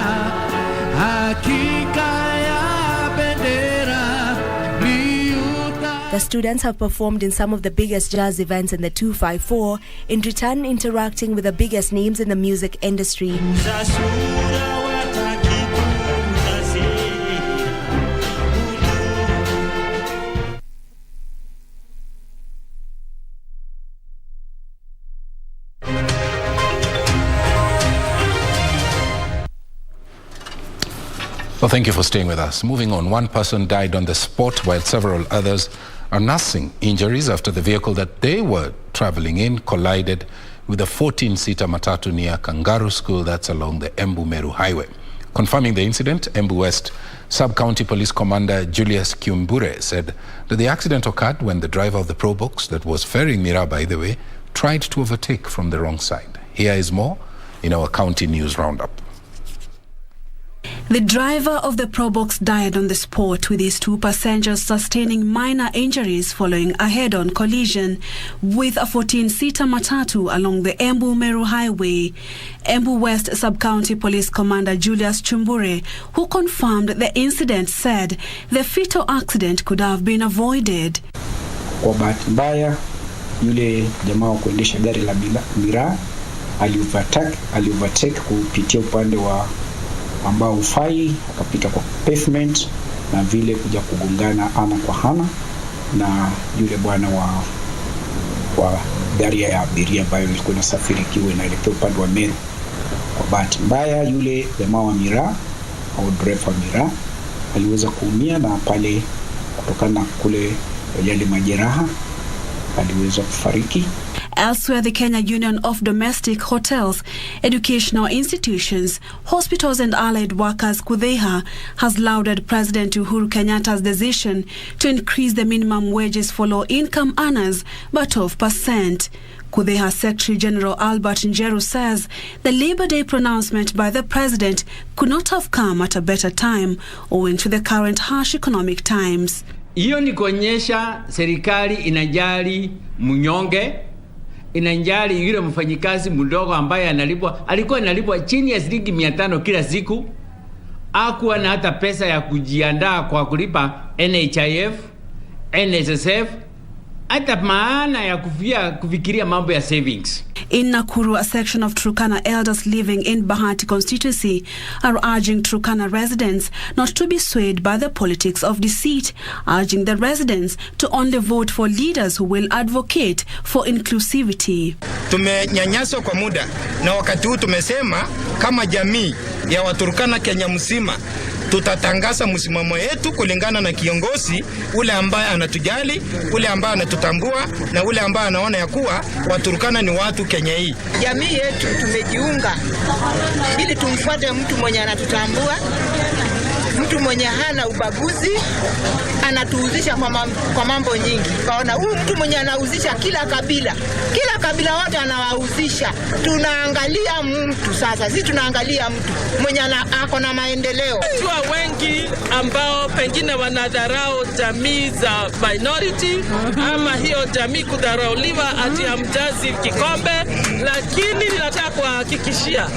S18: hakika ya bendera liuta.
S16: The students have performed in some of the biggest jazz events in the 254, in return interacting with the biggest names in the music industry.
S4: Well, thank you for staying with us. Moving on, one person died on the spot while several others are nursing injuries after the vehicle that they were traveling in collided with a 14-seater matatu near Kangaru School, that's along the Embu-Meru Highway. Confirming the incident, Embu West Sub-County Police Commander Julius Kiumbure said that the accident occurred when the driver of the Probox that was ferrying Mira, by the way, tried to overtake from the wrong side. Here is more in our county news roundup.
S5: The driver of the Probox died on the spot, with his two passengers sustaining minor injuries following a head-on collision with a 14-seater matatu along the Embu-Meru Highway. Embu West Sub-County Police Commander Julius Kiumbure, who confirmed the incident, said the fatal accident could have been avoided.
S19: Kwa bahati mbaya, yule jamaa wa kuendesha gari la Mira aliovertake kupitia upande wa ambao ufai, akapita kwa pavement na vile kuja kugongana ana kwa ana na yule bwana wa gari ya abiria ambayo ilikuwa inasafiri kiwa inaelekea upande wa Meru. Kwa bahati mbaya, yule jamaa wa Mira au driver wa Mira aliweza kuumia, na pale kutokana na kule yale majeraha aliweza kufariki.
S5: Elsewhere, the Kenya Union of Domestic Hotels, Educational Institutions, Hospitals and Allied Workers, KUDHEHA, has lauded President Uhuru Kenyatta's decision to increase the minimum wages for low-income earners by 12%. KUDHEHA Secretary General Albert Njeru says the Labor Day pronouncement by the President could not have come at a better time owing to the current harsh economic times.
S21: Hiyo ni kuonyesha serikali inajali mnyonge, inajali yule mfanyikazi mdogo ambaye alikuwa analipwa chini ya shilingi 500 kila siku. Hakuwa na hata pesa ya kujiandaa kwa kulipa NHIF, NSSF, hata maana ya kufikiria mambo ya savings.
S5: In Nakuru, a section of Turkana elders living in Bahati constituency are urging Turkana residents not to be swayed by the politics of deceit, urging the residents to only vote for leaders who will advocate for inclusivity.
S28: Tumenyanyaswa kwa muda, na wakati huu tumesema kama jamii ya Waturkana Kenya mzima tutatangaza msimamo yetu kulingana na kiongozi ule ambaye anatujali, ule ambaye anatutambua, na ule ambaye anaona ya kuwa Waturkana ni watu Kenya hii.
S29: Jamii yetu tumejiunga ili tumfuate mtu mwenye anatutambua,
S1: mtu mwenye hana ubaguzi, anatuhusisha kwa mambo nyingi. Kaona huyu mtu mwenye anahusisha kila kabila wote anawahusisha. Tunaangalia mtu sasa, si tunaangalia mtu mwenye ako na maendeleo.
S6: Watu wengi ambao pengine wanadharau jamii za minority ama hiyo jamii kudharauliwa ati hamjazi kikombe, lakini ninataka kuhakikishia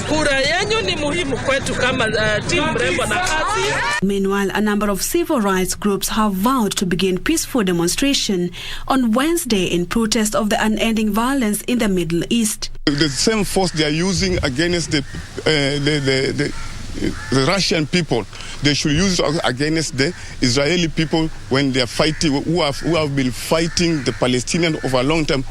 S6: kura yenu ni muhimu kwetu kama timu Mrembo na Kazi.
S5: Meanwhile, a number of civil rights groups have vowed to begin peaceful demonstration on Wednesday in protest of the unending violence in the Middle East.
S11: The same force they are using against the Russian people, they should use it against the Israeli people when they are fighting, who have been fighting the Palestinians over a long time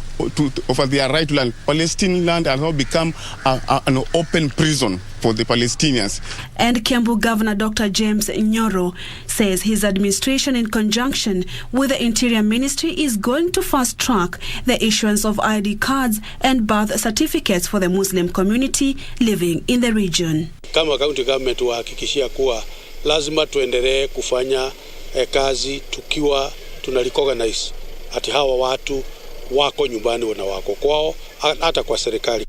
S11: over their right to land. Palestinian land has now become an open prison for the Palestinians.
S5: And Kiambu Governor Dr. James Nyoro says his administration, in conjunction with the Interior Ministry, is going to fast-track the issuance of ID cards and birth certificates for the Muslim community living in the region.
S15: Kama county government wahakikishia kuwa lazima tuendelee kufanya kazi tukiwa tunarecognize ati hawa watu wako nyumbani na wako kwao hata kwa serikali.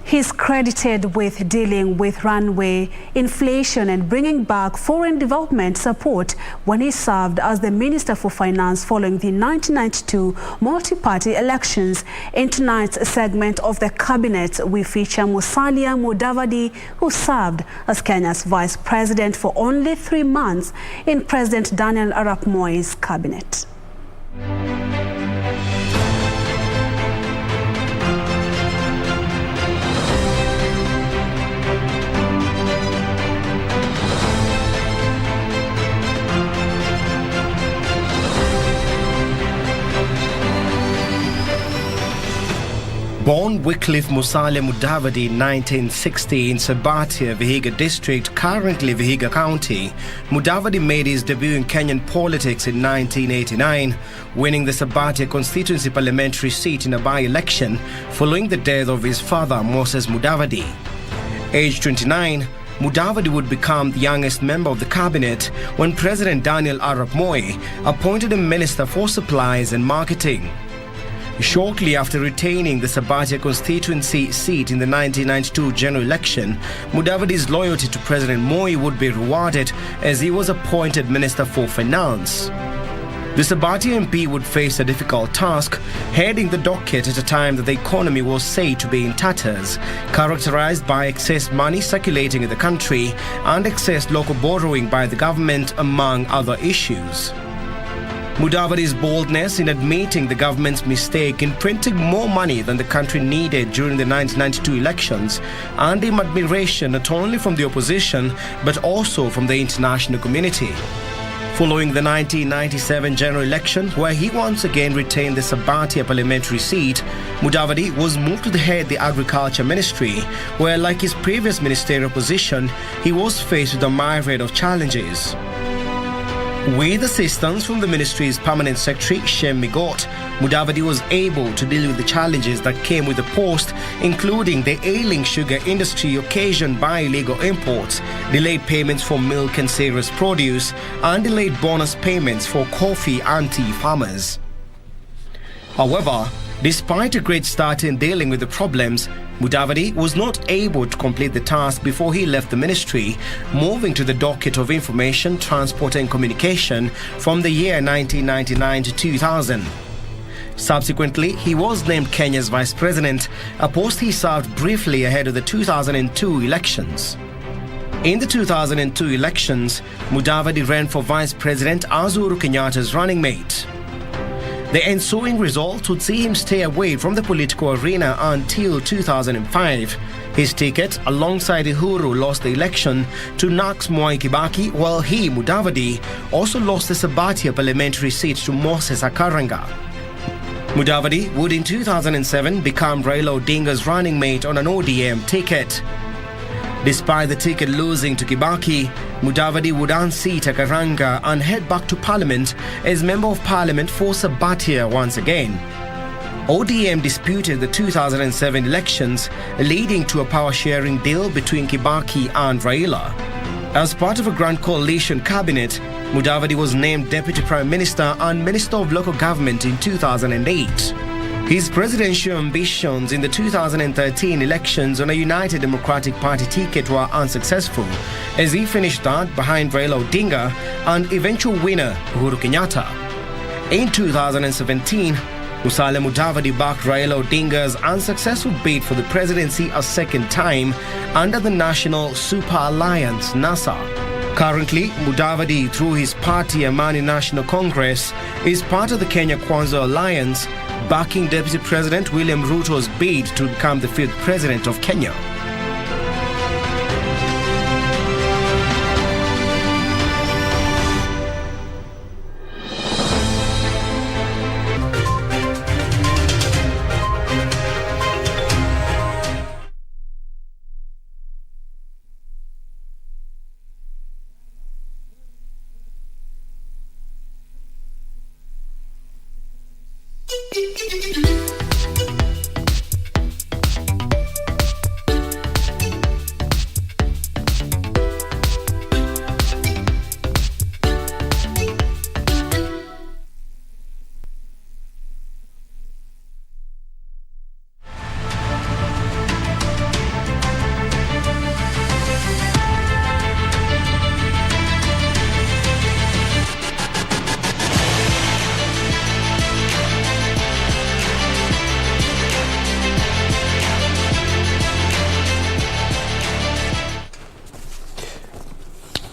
S5: He's credited with dealing with runaway inflation and bringing back foreign development support when he served as the Minister for Finance following the 1992 multi-party elections. In tonight's segment of the Cabinet, we feature Musalia Mudavadi, who served as Kenya's Vice President for only 3 months in President Daniel Arap Moi's cabinet.
S22: Born Wycliffe Musalia Mudavadi in 1960 in Sabatia, Vihiga District, currently Vihiga County, Mudavadi made his debut in Kenyan politics in 1989, winning the Sabatia constituency parliamentary seat in a by-election following the death of his father, Moses Mudavadi. Aged 29, Mudavadi would become the youngest member of the cabinet when President Daniel Arap Moi appointed him Minister for Supplies and Marketing. Shortly after retaining the Sabatia constituency seat in the 1992 general election, Mudavadi's loyalty to President Moi would be rewarded as he was appointed Minister for Finance. The Sabatia MP would face a difficult task, heading the docket at a time that the economy was said to be in tatters, characterized by excess money circulating in the country and excess local borrowing by the government, among other issues. Mudavadi's boldness in admitting the government's mistake in printing more money than the country needed during the 1992 elections earned him admiration not only from the opposition but also from the international community. Following the 1997 general election, where he once again retained the Sabatia parliamentary seat, Mudavadi was moved to head the Agriculture Ministry, where, like his previous ministerial position, he was faced with a myriad of challenges. With assistance from the ministry's permanent secretary, Shem Migot, Mudavadi was able to deal with the challenges that came with the post, including the ailing sugar industry occasioned by illegal imports, delayed payments for milk and cereals produce, and delayed bonus payments for coffee and tea farmers. However, despite a great start in dealing with the problems, Mudavadi was not able to complete the task before he left the ministry, moving to the docket of Information, Transport and Communication from the year 1999 to 2000. Subsequently, he was named Kenya's Vice President, a post he served briefly ahead of the 2002 elections. In the 2002 elections, Mudavadi ran for Vice President as Uhuru Kenyatta's running mate. The ensuing results would see him stay away from the political arena until 2005. His ticket, alongside Uhuru, lost the election to Nax Mwai Kibaki, while he, Mudavadi, also lost the Sabatia parliamentary seat to Moses Akaranga. Mudavadi would in 2007 become Raila Odinga's running mate on an ODM ticket. Despite the ticket losing to Kibaki, Mudavadi would unseat Akaranga and head back to Parliament as Member of Parliament for Sabatia once again. ODM disputed the 2007 elections, leading to a power-sharing deal between Kibaki and Raila. As part of a grand coalition cabinet, Mudavadi was named Deputy Prime Minister and Minister of Local Government in 2008. His presidential ambitions in the 2013 elections on a United Democratic Party ticket were unsuccessful, as he finished third behind Raila Odinga and eventual winner Uhuru Kenyatta. In 2017, Musalia Mudavadi backed Raila Odinga's unsuccessful bid for the presidency a second time under the National Super Alliance, NASA. Currently, Mudavadi, through his party Amani National Congress, is part of the Kenya Kwanza Alliance, backing Deputy President William Ruto's bid to become the 5th President of Kenya.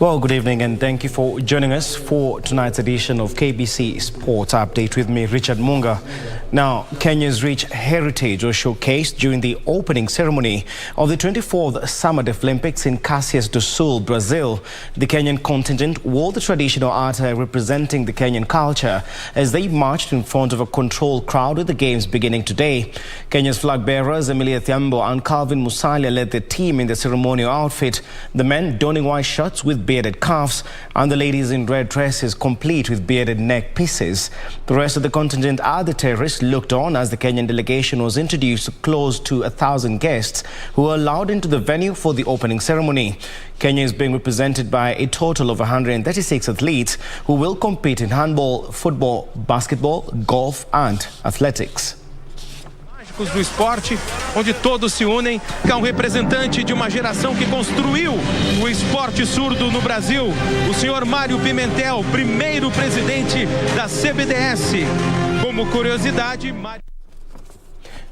S22: Well, good evening and thank you for joining us for tonight's edition of KBC Sports Update with me, Richard Munga. Now, Kenya's rich heritage was showcased during the opening ceremony of the 24th Summer Deaf Olympics in Caxias do Sul, Brazil. The Kenyan contingent wore the traditional attire representing the Kenyan culture as they marched in front of a controlled crowd with the games beginning today. Kenya's flag bearers, Emilia Thiambo and Calvin Musalia, led the team in the ceremonial outfit, the men donning white shirts with bearded cuffs and the ladies in red dresses complete with bearded neck pieces. The rest of the contingent at the terrace looked on as the Kenyan delegation was introduced to close to 1,000 guests who were allowed into the venue for the opening ceremony. Kenya is being represented by a total of 136 athletes who will compete in handball, football, basketball, golf and athletics.
S2: Do esporte, onde todos se unem, que é um representante de uma geração que construiu o esporte surdo no Brasil, o senhor Mário Pimentel, primeiro presidente da CBDS. Como curiosidade,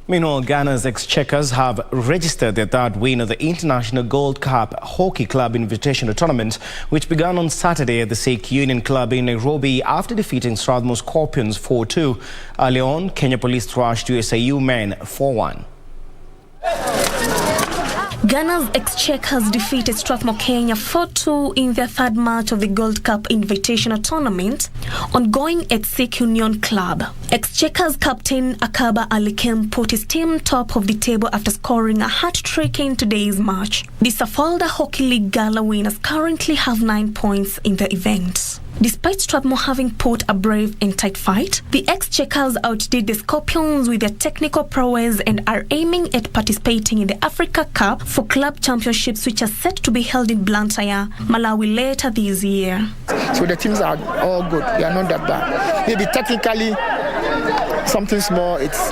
S22: Meanwhile, Ghana's Exchequers have registered their third win of the International Gold Cup Hockey Club Invitational Tournament, which began on Saturday at the Sikh Union Club in Nairobi after defeating Strathmore Scorpions 4-2. Early on, Kenya Police thrashed USAU men 4-1.
S9: Ghana's Exchequers defeated Strathmore Kenya 4-2 in their third match of the Gold Cup Invitational Tournament, ongoing at Sikh Union Club. Exchequers captain Akaba Alikem put his team top of the table after scoring a hat-trick in today's match. The Safalda Hockey League Gala winners currently have 9 points in the event. Despite Strathmore having put a brave and tight fight, the Exchequers outdid the Scorpions with their technical prowess and are aiming at participating in the Africa Cup for Club Championships, which are set to be held in Blantyre, Malawi later this year.
S20: So the teams are all good. They are not that bad. Maybe technically something small, it's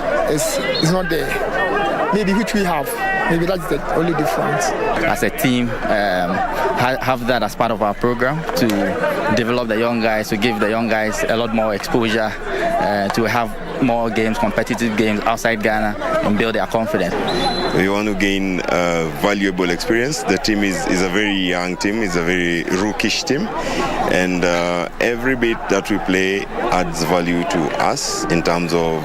S20: not there. Maybe which we have. Maybe that's the only difference.
S23: As a team, have that as part of our program to develop the young guys, to give the young guys a lot more exposure, to have more games, competitive games outside Ghana and build their confidence.
S24: We want to gain valuable experience. The team is a very young team, it's a very rookish team, and every bit that we play adds value to us in terms of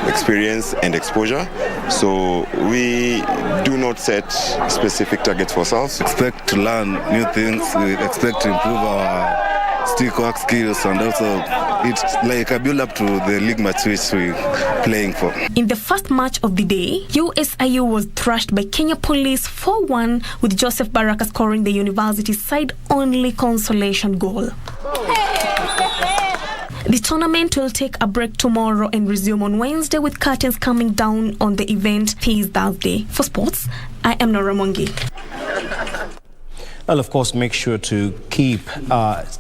S24: experience and exposure. So we do not set specific targets for ourselves.
S25: Expect to learn new things, we expect to improve our stick work skills, and also it's like a build up to the league match which we're playing for.
S9: In the first match of the day, USIU was thrashed by Kenya Police 4-1, with Joseph Baraka scoring the university side only consolation goal. The The tournament will take a break tomorrow and resume on Wednesday, with curtains coming down on the event this Thursday. For sports, I am Nora Mongi.
S22: Well, of course, make sure to keep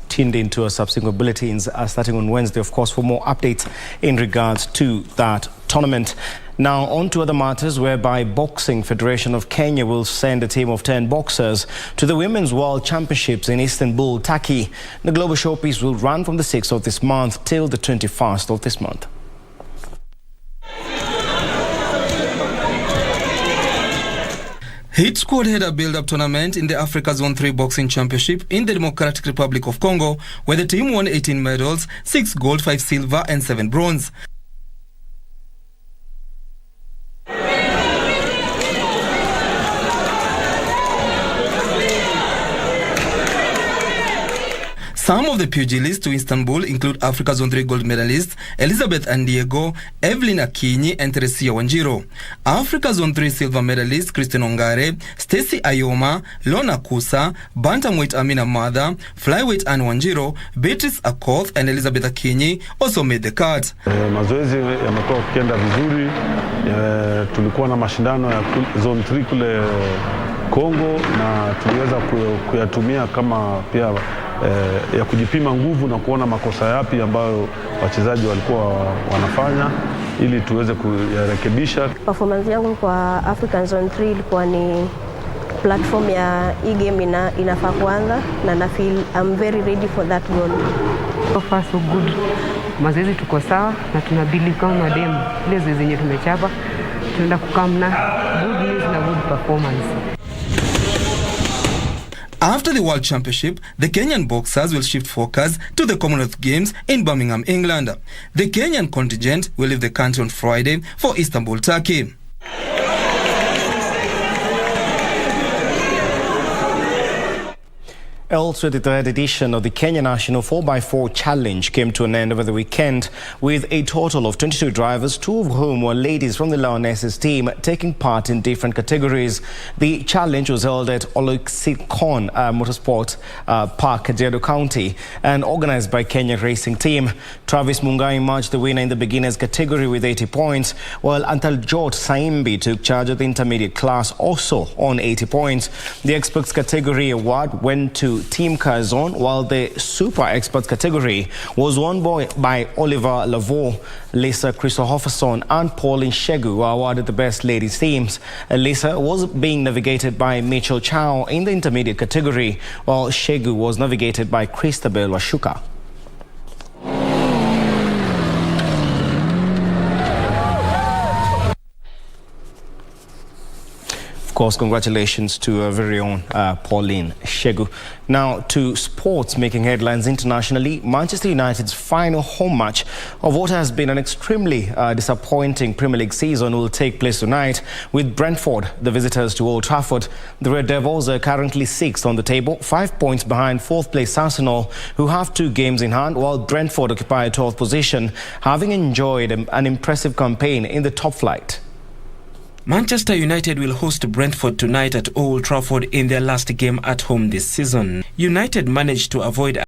S22: tuned into our subsequent bulletins starting on Wednesday, of course, for more updates in regards to that tournament. Now, on to other matters, whereby Boxing Federation of Kenya will send a team of 10 boxers to the Women's World Championships in Istanbul, Turkey. The global showpiece will run from the 6th of this month till the 21st of this month.
S3: Hit Squad had a build-up tournament in the Africa Zone 3 Boxing Championship in the Democratic Republic of Congo, where the team won 18 medals, 6 gold, 5 silver and 7 bronze. Some of the pugilists to Istanbul include Africa Zone 3 gold medalists Elizabeth Andiego, Evelyn Akinyi and Teresia Wanjiro. Africa Zone 3 silver medalists Christine Ongare, Stacey Ayoma, Lona Kusa, bantamweight Amina Mada, flyweight Anne Wanjiro, Beatrice Akoth and Elizabeth Akinyi also made the cut.
S7: Mazoezi yamekuwa kukienda vizuri. Tulikuwa na mashindano ya Zone 3 kule Kongo na tuliweza kuyatumia kama pia ya kujipima nguvu na kuona makosa yapi ambayo wachezaji walikuwa wanafanya ili tuweze kuyarekebisha.
S8: Performance yangu kwa African Zone 3 ilikuwa ni platform ya e-game inafaa kuanza na na feel I'm very ready for that goal.
S10: So far so good. Mazoezi tuko sawa na tunabili kama madem. Ile zoezi zenye tumechapa tunaenda kukamna good news na good performance.
S3: After the World Championship, the Kenyan boxers will shift focus to the Commonwealth Games in Birmingham, England. The Kenyan contingent will leave the country on Friday for Istanbul, Turkey.
S22: Also, the third edition of the Kenya National 4x4 Challenge came to an end over the weekend, with a total of 22 drivers, 2 of whom were ladies from the Lionesses team, taking part in different categories. The challenge was held at Oloksikon Motorsport Park, Kajiado County, and organized by Kenya Racing Team. Travis Mungai emerged the winner in the beginners category with 80 points, while Antaljot Saimbi took charge of the intermediate class, also on 80 points. The experts category award went to Team Kazon, while the Super Experts category was won by Oliver Lavo, Lisa Christopherson and Pauline Shegu, who awarded the best ladies teams. Lisa was being navigated by Mitchell Chow in the intermediate category, while Shegu was navigated by Christabel Washuka. Of course, congratulations to our very own Pauline Shegu. Now to sports making headlines internationally. Manchester United's final home match of what has been an extremely disappointing Premier League season will take place tonight with Brentford, the visitors to Old Trafford. The Red Devils are currently 6th on the table, 5 points behind 4th place Arsenal, who have 2 games in hand, while Brentford occupy a 12th position, having enjoyed an impressive campaign in the top flight.
S3: Manchester United will host Brentford tonight at Old Trafford in their last game at home this season. United managed to avoid